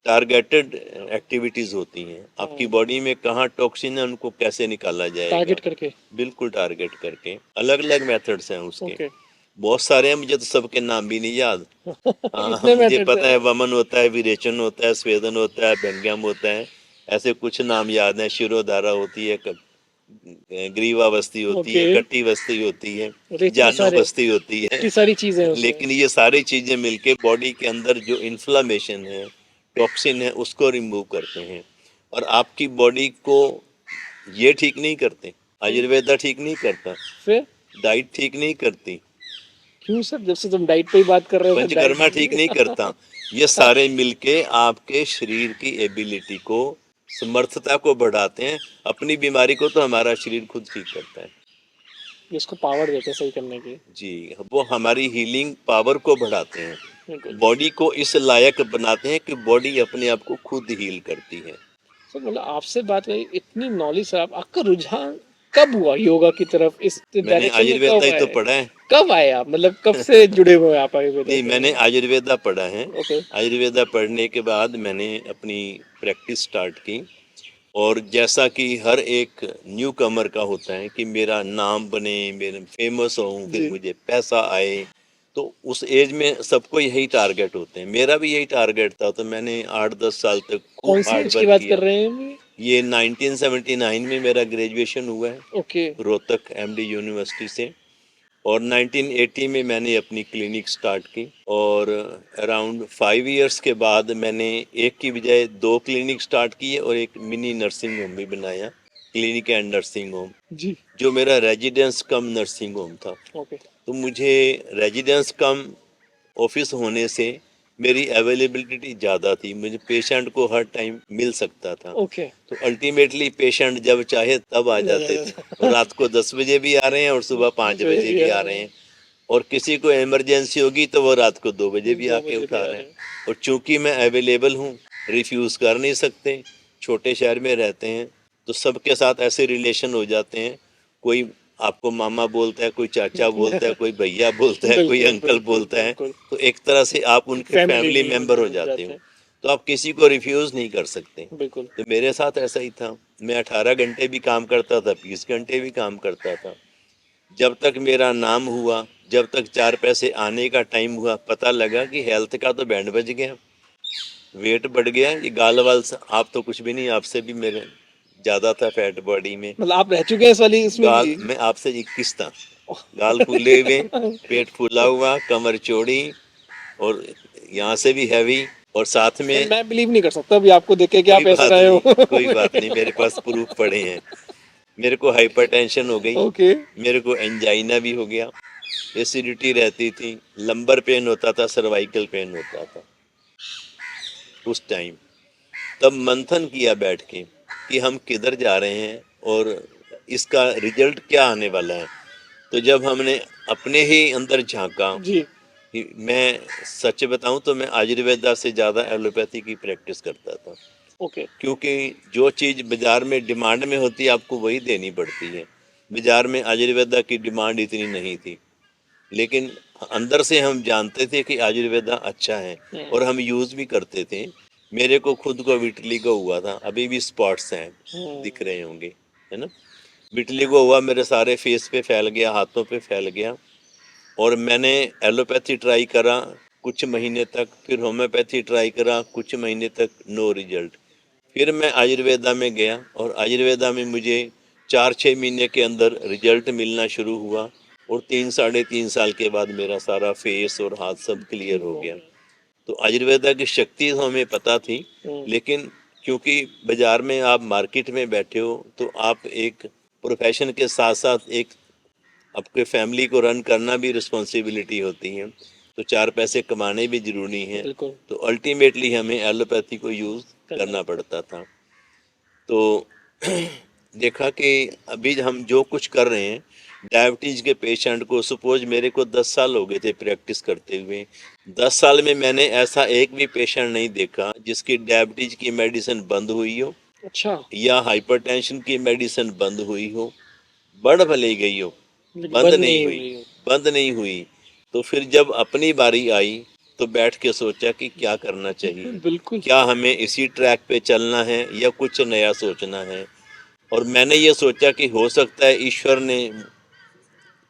टारगेटेड एक्टिविटीज होती हैं, आपकी बॉडी में कहाँ टॉक्सिन है उनको कैसे निकाला जाएगा, टारगेट करके। बिल्कुल टारगेट करके। अलग अलग मेथड्स हैं उसके, ओके। बहुत सारे हैं, मुझे तो सबके नाम भी नहीं याद। हाँ, इतने मुझे मेथड्स पता है। है वमन होता है, विरेचन होता है, स्वेदन होता है, व्यंग्यम होता है, ऐसे कुछ नाम याद हैं। शिरोधारा होती है, ग्रीवावस्थी होती ओके। है, कट्टी वस्ती होती है, अरे इतने जानो सारे, बस्ती होती है। इतनी सारी चीजें हैं उसमें। लेकिन ये सारी चीजें मिलके बॉडी के अंदर जो इन्फ्लामेशन है, टॉक्सिन है, उसको रिमूव करते हैं। और आपकी बॉडी को ये ठीक नहीं करते, आयुर्वेदा ठीक नहीं करता, फिर डाइट ठीक नहीं करती, क्यों सर, जब से तुम डाइट पे ही बात कर रहे हो तो पंचकर्मा ठीक नहीं करता। डाइट। ये सारे मिलके आपके शरीर की एबिलिटी को, समर्थता को बढ़ाते हैं। अपनी बीमारी को तो हमारा शरीर खुद ठीक करता है। इसको पावर देते हैं सही करने की। जी, वो हमारी हीलिंग पावर को बढ़ाते हैं, बिल्कुल। बॉडी को इस लायक बनाते हैं कि बॉडी अपने आप को खुद हील करती है। सर मतलब आपसे बात करी, इतनी नॉलेज है, आपका रुझान कब हुआ योगा की तरफ, इस मैंने डायरेक्शन में आयुर्वेदा कब ही तो आए? पढ़ा है। कब आए आप, मतलब कब से जुड़े हुए हैं आप आयुर्वेदा नहीं, मैंने से? आयुर्वेदा पढ़ा है। ओके। आयुर्वेदा पढ़ने के बाद मैंने अपनी प्रैक्टिस स्टार्ट की। और जैसा कि हर एक न्यू कमर का होता है कि मेरा नाम बने, मेरे फेमस हूँ, फिर जी। मुझे पैसा आए, तो उस एज में सबको यही टारगेट होते हैं। मेरा भी यही टारगेट था, तो मैंने 8-10 साल तक खूब कौन सी हार्ड एज की वर्क बात कर किया। रहे हैं अभी? ये 1979 में मेरा ग्रेजुएशन हुआ है, ओके। रोहतक एमडी यूनिवर्सिटी से। और 1980 में मैंने अपनी क्लिनिक स्टार्ट की, और अराउंड 5 इयर्स के बाद मैंने एक की बजाय 2 क्लिनिक स्टार्ट किए और एक मिनी नर्सिंग होम भी बनाया, क्लिनिक एंड नर्सिंग होम, जी। जो मेरा रेजिडेंस कम नर्सिंग होम था। ओके। तो मुझे रेजिडेंस कम ऑफिस होने से मेरी अवेलेबिलिटी ज़्यादा थी, मुझे पेशेंट को हर टाइम मिल सकता था। ओके। तो अल्टीमेटली पेशेंट जब चाहे तब आ जाते थे, और रात को 10 बजे भी आ रहे हैं और सुबह 5 जो ये बजे भी भी आ आ रहे रहे हैं। हैं। और किसी को इमरजेंसी होगी तो वो रात को 2 बजे भी 2 आके बजे भी उठा आ रहे रहे हैं। हैं। और चूंकि मैं अवेलेबल हूँ, रिफ्यूज़ कर नहीं सकते, छोटे शहर में रहते हैं, तो सबके साथ ऐसे रिलेशन हो जाते हैं। कोई आपको मामा बोलता है, कोई चाचा बोलता है, कोई भैया बोलता है, कोई बिल्कुल अंकल बिल्कुल बोलता है। बिल्कुल। तो एक तरह से आप उनके फैमिली फैमिली में मेंबर हो बन जाते जाते हो, हैं। तो आप किसी को रिफ्यूज़ नहीं कर सकते। बिल्कुल। तो मेरे साथ ऐसा ही था, मैं 18 घंटे भी काम करता था, 20 घंटे भी काम करता था। जब तक मेरा नाम हुआ, जब तक 4 पैसे आने का टाइम हुआ, पता लगा कि हेल्थ का तो बैंड बज गया, वेट बढ़ गया। ये गाल वाल आप तो कुछ भी नहीं, आपसे भी मेरे ज़्यादा था फैट बॉडी में। मतलब आप रह चुके हैं इस वाली इसमें गाल भी? मैं आपसे 21 था, गाल फूले हुए, पेट फूला हुआ, कमर चौड़ी, और यहाँ से भी हैवी, और साथ सर में मैं बिलीव नहीं कर सकता अभी आपको देख के कि कोई आप ऐसे बात रहे नहीं, हो। कोई बात नहीं, मेरे पास प्रूफ पड़े हैं। मेरे को हाइपरटेंशन हो गई, ओके। मेरे को एंजाइना भी हो गया, एसिडिटी रहती थी, लंबर पेन होता था, सर्वाइकल पेन होता था उस टाइम। तब मंथन किया बैठ के कि हम किधर जा रहे हैं और इसका रिजल्ट क्या आने वाला है। तो जब हमने अपने ही अंदर झांका, जी। मैं सच बताऊं तो मैं आयुर्वेदा से ज़्यादा एलोपैथी की प्रैक्टिस करता था, ओके। क्योंकि जो चीज़ बाजार में डिमांड में होती है आपको वही देनी पड़ती है। बाजार में आयुर्वेदा की डिमांड इतनी नहीं थी, लेकिन अंदर से हम जानते थे कि आयुर्वेदा अच्छा है और हम यूज़ भी करते थे। मेरे को खुद को विटलिगो हुआ था, अभी भी स्पॉट्स हैं, दिख रहे होंगे, है ना। विटलिगो हुआ, मेरे सारे फेस पे फैल गया, हाथों पे फैल गया, और मैंने एलोपैथी ट्राई करा कुछ महीने तक, फिर होम्योपैथी ट्राई करा कुछ महीने तक, नो रिजल्ट। फिर मैं आयुर्वेदा में गया और आयुर्वेदा में मुझे 4-6 महीने के अंदर रिजल्ट मिलना शुरू हुआ, और 3 साढ़े 3 साल के बाद मेरा सारा फेस और हाथ सब क्लियर हो गया। तो आयुर्वेदा की शक्ति तो हमें पता थी, लेकिन क्योंकि बाजार में आप मार्केट में बैठे हो तो आप एक प्रोफेशन के साथ साथ एक आपके फैमिली को रन करना भी रिस्पॉन्सिबिलिटी होती है, तो 4 पैसे कमाने भी ज़रूरी हैं। बिल्कुल। तो अल्टीमेटली हमें एलोपैथी को यूज़ करना पड़ता था। तो देखा कि अभी हम जो कुछ कर रहे हैं, डायबिटीज़ के पेशेंट को, सपोज मेरे को 10 साल हो गए थे प्रैक्टिस करते हुए, 10 साल में मैंने ऐसा एक भी पेशेंट नहीं देखा जिसकी डायबिटीज़ की मेडिसिन बंद हुई हो, अच्छा। या हाइपरटेंशन की मेडिसिन बंद हुई हो, बढ़ भले ही गई हो, लेकिन बंद बंद नहीं नहीं हुई, हुई हो। बंद नहीं हुई। तो फिर जब अपनी बारी आई तो बैठ के सोचा कि क्या करना चाहिए, बिल्कुल। क्या हमें इसी ट्रैक पे चलना है या कुछ नया सोचना है। और मैंने ये सोचा कि हो सकता है ईश्वर ने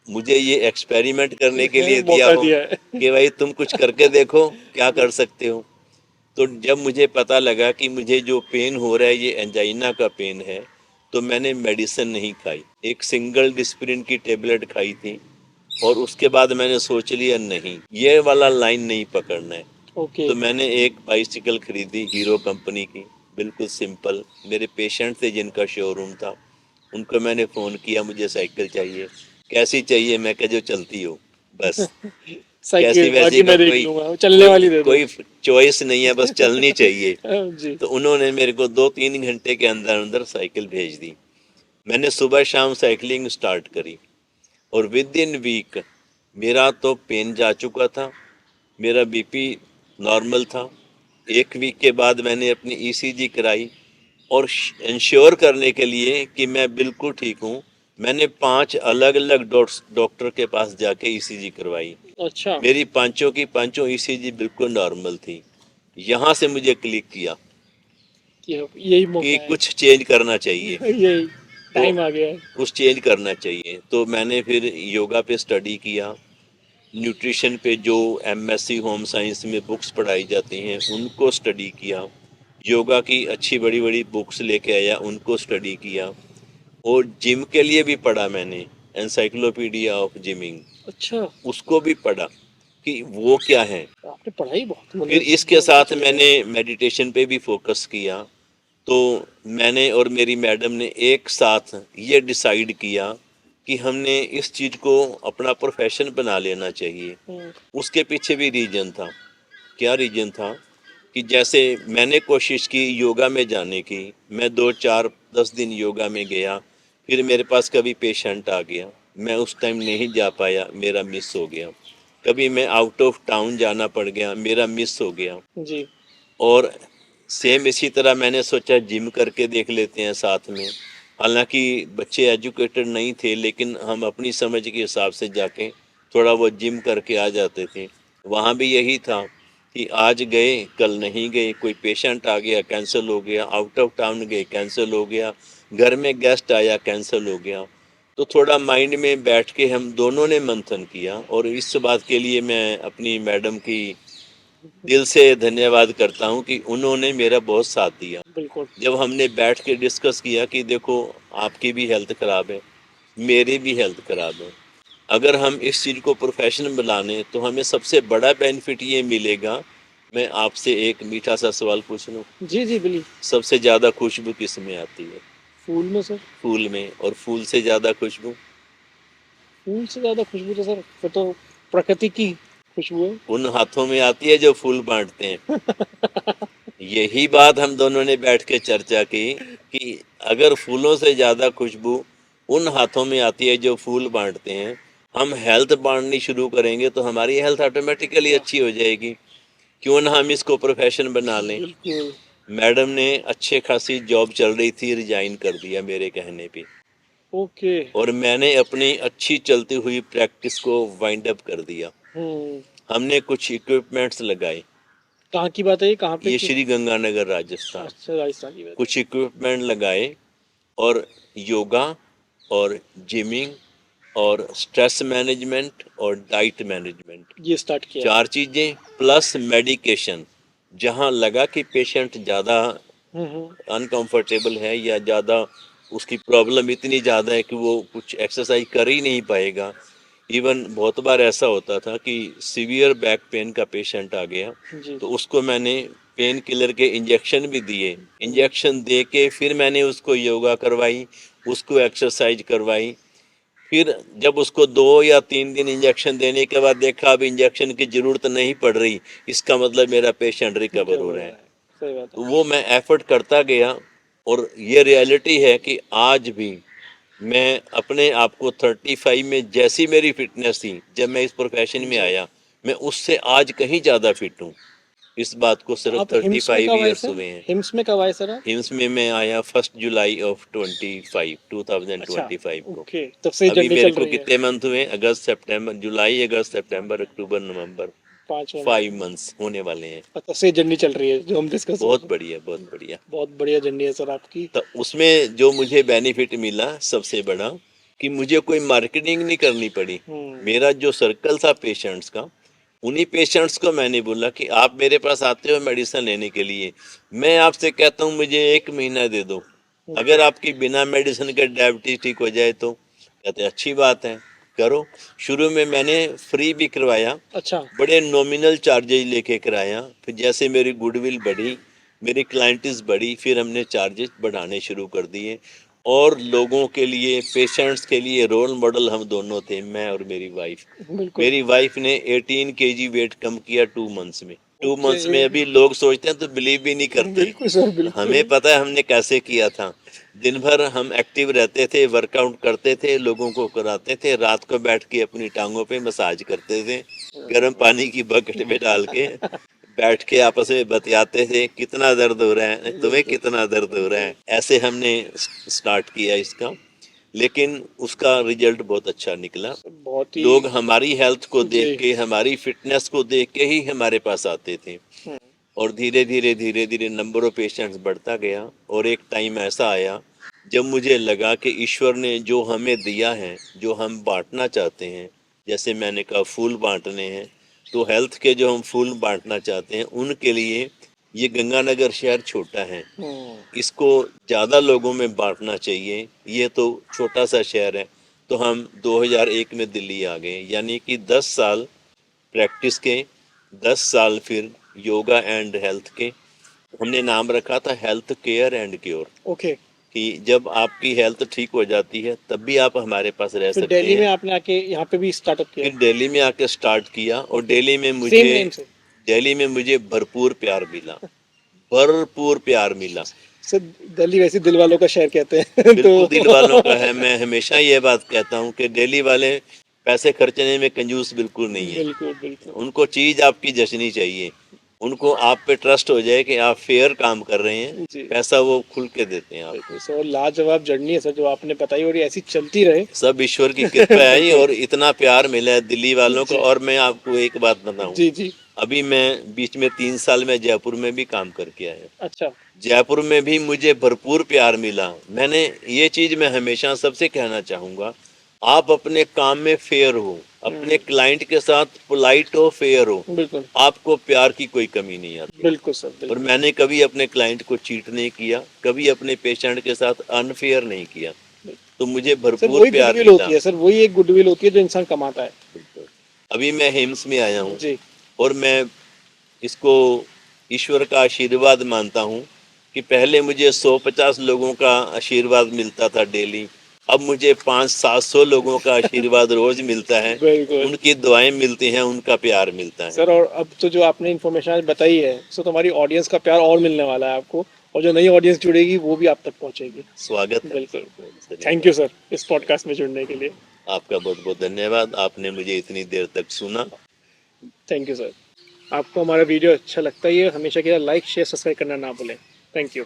मुझे ये एक्सपेरिमेंट करने के लिए दिया मौका हो दिया है। कि भाई तुम कुछ करके देखो क्या कर सकते हो। तो जब मुझे पता लगा कि मुझे जो पेन हो रहा है ये एंजाइना का पेन है, तो मैंने मेडिसिन नहीं खाई, एक सिंगल डिस्प्रिन की टेबलेट खाई थी, और उसके बाद मैंने सोच लिया नहीं, ये वाला लाइन नहीं पकड़ना है। ओके। तो मैंने एक बाइसिकल खरीदी हीरो कंपनी की, बिल्कुल सिंपल। मेरे पेशेंट थे जिनका शोरूम था, उनको मैंने फ़ोन किया मुझे साइकिल चाहिए। कैसी चाहिए, मैं कहा जो चलती हो बस। कैसी साइकिल वैसी बाकी का मैं देख कोई लूंगा, चलने कोई वाली दे दो। कोई चॉइस नहीं है, बस चलनी चाहिए। जी। तो उन्होंने मेरे को 2-3 घंटे के अंदर अंदर साइकिल भेज दी। मैंने सुबह शाम साइकिलिंग स्टार्ट करी, और विद इन वीक मेरा तो पेन जा चुका था, मेरा बीपी नॉर्मल था। 1 वीक के बाद मैंने अपनी ईसीजी कराई, और इंश्योर करने के लिए कि मैं बिल्कुल ठीक हूँ, मैंने 5 अलग अलग डॉक्टर के पास जाके ईसीजी करवाई। अच्छा। मेरी पांचों की पांचों ईसीजी बिल्कुल नॉर्मल थी। यहाँ से मुझे क्लिक किया कि अब यही कि मौका है। कुछ चेंज करना चाहिए। यही तो टाइम आ गया है। कुछ चेंज करना चाहिए, तो मैंने फिर योगा पे स्टडी किया, न्यूट्रिशन पे जो एमएससी होम साइंस में बुक्स पढ़ाई जाती हैं उनको स्टडी किया, योगा की अच्छी बड़ी बड़ी बुक्स लेके आया, उनको स्टडी किया, और जिम के लिए भी पढ़ा मैंने, एनसाइक्लोपीडिया ऑफ जिमिंग, अच्छा। उसको भी पढ़ा कि वो क्या है। आपने पढ़ाई बहुत फिर मतलब इसके बहुत साथ अच्छी जगह मैंने है। मेडिटेशन पे भी फोकस किया। तो मैंने और मेरी मैडम ने एक साथ ये डिसाइड किया कि हमने इस चीज़ को अपना प्रोफेशन बना लेना चाहिए। उसके पीछे भी रीजन था। क्या रीजन था कि जैसे मैंने कोशिश की योगा में जाने की, मैं 2-4-10 दिन योगा में गया, फिर मेरे पास कभी पेशेंट आ गया, मैं उस टाइम नहीं जा पाया, मेरा मिस हो गया। कभी मैं आउट ऑफ टाउन जाना पड़ गया, मेरा मिस हो गया। जी। और सेम इसी तरह मैंने सोचा जिम करके देख लेते हैं साथ में। हालांकि बच्चे एजुकेटेड नहीं थे, लेकिन हम अपनी समझ के हिसाब से जाके थोड़ा वो जिम करके आ जाते थे। वहाँ भी यही था कि आज गए कल नहीं गए, कोई पेशेंट आ गया कैंसिल हो गया, आउट ऑफ टाउन गए कैंसिल हो गया, घर में गेस्ट आया कैंसिल हो गया। तो थोड़ा माइंड में बैठ के हम दोनों ने मंथन किया, और इस बात के लिए मैं अपनी मैडम की दिल से धन्यवाद करता हूँ कि उन्होंने मेरा बहुत साथ दिया। बिल्कुल। जब हमने बैठ के डिस्कस किया कि देखो आपकी भी हेल्थ ख़राब है, मेरी भी हेल्थ ख़राब है, अगर हम इस चीज़ को प्रोफेशन बना लें तो हमें सबसे बड़ा बेनिफिट ये मिलेगा। मैं आपसे एक मीठा सा सवाल पूछ लूँ, जी जी बिल्कुल। सबसे ज़्यादा खुशबू किस में आती है? फूल में सर। फूल में। और फूल से ज़्यादा खुशबू फूल से ज्यादा खुशबू तो सर फिर तो प्रकृति की खुशबू है। उन हाथों में आती है जो फूल बांटते हैं। यही बात हम दोनों ने बैठ के चर्चा की कि अगर फूलों से ज़्यादा खुशबू उन हाथों में आती है जो फूल बांटते हैं, हम हेल्थ बांटनी शुरू करेंगे तो हमारी हेल्थ ऑटोमेटिकली अच्छी हो जाएगी। क्यों ना हम इसको प्रोफेशन बना लें। बिल्कुल। मैडम ने अच्छे खासी जॉब चल रही थी, रिजाइन कर दिया मेरे कहने पे, ओके। और मैंने अपनी अच्छी चलती हुई प्रैक्टिस को वाइंड अप कर दिया। हम्म। हमने कुछ इक्विपमेंट्स लगाए। कहाँ की बात है ये, कहाँ पे ये की? श्री गंगानगर राजस्थान। अच्छा, राजस्थान की बात कुछ इक्विपमेंट लगाए और योगा और जिमिंग और स्ट्रेस मैनेजमेंट और डाइट मैनेजमेंट, है, ये स्टार्ट किया। 4 चीज़ें प्लस मेडिकेशन। जहाँ लगा कि पेशेंट ज़्यादा अनकंफर्टेबल है या ज़्यादा उसकी प्रॉब्लम इतनी ज़्यादा है कि वो कुछ एक्सरसाइज कर ही नहीं पाएगा। इवन बहुत बार ऐसा होता था कि सीवियर बैक पेन का पेशेंट आ गया, जी। तो उसको मैंने पेन किलर के इंजेक्शन भी दिए। इंजेक्शन दे के फिर मैंने उसको योगा करवाई, उसको एक्सरसाइज करवाई। फिर जब उसको 2 या 3 दिन इंजेक्शन देने के बाद देखा अब इंजेक्शन की ज़रूरत नहीं पड़ रही, इसका मतलब मेरा पेशेंट रिकवर हो रहा है। सही बात तो है। वो मैं एफर्ट करता गया, और ये रियलिटी है कि आज भी मैं अपने आप को 35 में जैसी मेरी फिटनेस थी जब मैं इस प्रोफेशन में जी। आया, मैं उससे आज कहीं ज़्यादा फिट हूँ। इस बात को सिर्फ आप हिम्स में 35 कब आए ईयर्स सर? हुए हैं। हिम्स में कब आए सर आप? हिम्स में मैं आया 1 जुलाई ऑफ 25 अच्छा, 2025 को। ओके, तब से अभी जर्नी मेरे चल को रही है। कितने मंथ हुए? अगस्त सितंबर जुलाई अगस्त सितंबर अक्टूबर नवंबर, 5 महीने 5 मंथ्स होने वाले हैं। तब से जर्नी चल रही है जो हम डिस्कस कर रहे बहुत हैं। बढ़िया, बहुत बढ़िया। बहुत बढ़िया जर्नी है सर आपकी। तो उसमें जो मुझे बेनिफिट मिला सबसे बड़ा, कि मुझे कोई मार्केटिंग नहीं करनी पड़ी। मेरा जो सर्कल था पेशेंट्स का, उन्हीं पेशेंट्स को मैंने बोला कि आप मेरे पास आते हो मेडिसिन लेने के लिए, मैं आपसे कहता हूँ मुझे 1 महीना दे दो, अगर आपकी बिना मेडिसिन के डायबिटीज ठीक हो जाए तो कहते अच्छी बात है, करो। शुरू में मैंने फ्री भी करवाया, अच्छा। बड़े नॉमिनल चार्जेज लेके कराया। फिर जैसे मेरी गुडविल बढ़ी, मेरी क्लाइंटिस बढ़ी, फिर हमने चार्जेस बढ़ाने शुरू कर दिए। और लोगों के लिए, पेशेंट्स के लिए रोल मॉडल हम दोनों थे, मैं और मेरी वाइफ। बिल्कुल। मेरी वाइफ ने 18 केजी वेट कम किया 2 मंथ्स में। 2 ओके। मंथ्स में अभी लोग सोचते हैं तो बिलीव भी नहीं करते। बिल्कुल सर, बिल्कुल। हमें पता है हमने कैसे किया था। दिन भर हम एक्टिव रहते थे, वर्कआउट करते थे, लोगों को कराते थे, रात को बैठ के अपनी टांगों पे मसाज करते थे, गर्म पानी की बकेट में डाल के बैठ के आपस में बतियाते थे, कितना दर्द हो रहा है, तुम्हें कितना दर्द हो रहा है। ऐसे हमने स्टार्ट किया इसका, लेकिन उसका रिजल्ट बहुत अच्छा निकला। बहुत ही। लोग हमारी हेल्थ को जी। देख के, हमारी फिटनेस को देख के ही हमारे पास आते थे, और धीरे धीरे नंबर ऑफ पेशेंट्स बढ़ता गया। और एक टाइम ऐसा आया जब मुझे लगा कि ईश्वर ने जो हमें दिया है, जो हम बांटना चाहते हैं, जैसे मैंने कहा फूल बांटने हैं, तो हेल्थ के जो हम फूल बांटना चाहते हैं उनके लिए ये गंगानगर शहर छोटा है, इसको ज़्यादा लोगों में बांटना चाहिए। ये तो छोटा सा शहर है। तो हम 2001 में दिल्ली आ गए, यानी कि 10 साल प्रैक्टिस के, 10 साल फिर योगा एंड हेल्थ के। हमने नाम रखा था health care and cure, okay. कि जब आपकी हेल्थ ठीक हो जाती है तब भी आप हमारे पास रह फिर सकते दिल्ली में हैं। आपने आके यहाँ पे भी स्टार्टअप किया? फिर दिल्ली में आके स्टार्ट किया, और दिल्ली में सेम मुझे नेम से? दिल्ली में मुझे भरपूर प्यार मिला, भरपूर प्यार मिला। सर, दिल्ली वैसे दिल वालों का शहर कहते हैं बिल्कुल दिल वालों का है। मैं हमेशा ये बात कहता हूँ कि दिल्ली वाले पैसे खर्चने में कंजूस बिल्कुल नहीं है। बिल्कुल बिल्कुल। उनको चीज़ आपकी जचनी चाहिए, उनको आप पे ट्रस्ट हो जाए कि आप फेयर काम कर रहे हैं, जी। पैसा वो खुल के देते हैं बिल्कुल आपको। सर, लाजवाब जर्नी है सर जो आपने बताई, और ये ऐसी चलती रहे। सब ईश्वर की कृपा है ही, बिल्कुल। और इतना प्यार मिला है दिल्ली वालों को। जी। और मैं आपको एक बात बताऊं, जी जी। अभी मैं बीच में 3 साल में जयपुर में भी काम करके आया। अच्छा। जयपुर में भी मुझे भरपूर प्यार मिला। मैंने ये चीज़ मैं हमेशा सबसे कहना चाहूँगा, आप अपने काम में फेयर हो, अपने क्लाइंट के साथ पोलाइट हो, फेयर हो, बिल्कुल। आपको प्यार की कोई कमी नहीं आती। बिल्कुल सर, और बिल्कुल। मैंने कभी अपने क्लाइंट को चीट नहीं किया, कभी अपने पेशेंट के साथ अनफेयर नहीं किया, तो मुझे सर भरपूर वही प्यार गुडविल मिला। होती है सर, वही एक गुडविल होती है जो इंसान कमाता है। बिल्कुल। अभी मैं हिम्स में आया हूँ, जी। और मैं इसको ईश्वर का आशीर्वाद मानता हूँ कि पहले मुझे 150 लोगों का आशीर्वाद मिलता था डेली, अब मुझे 500-700 लोगों का आशीर्वाद रोज मिलता है। बिल्कुल उनकी दुआएं मिलती हैं, उनका प्यार मिलता है। सर। और अब तो जो आपने इन्फॉर्मेशन आज बताई है, सो तुम्हारी ऑडियंस का प्यार और मिलने वाला है आपको, और जो नई ऑडियंस जुड़ेगी वो भी आप तक पहुंचेगी। स्वागत है। बिल्कुल। धन्यवाद। थैंक यू सर इस पॉडकास्ट में जुड़ने के लिए। आपका बहुत बहुत धन्यवाद, आपने मुझे इतनी देर तक सुना। Thank you sir. आपको हमारा वीडियो अच्छा लगता है, हमेशा की तरह लाइक शेयर सब्सक्राइब करना ना भूलें। Thank you.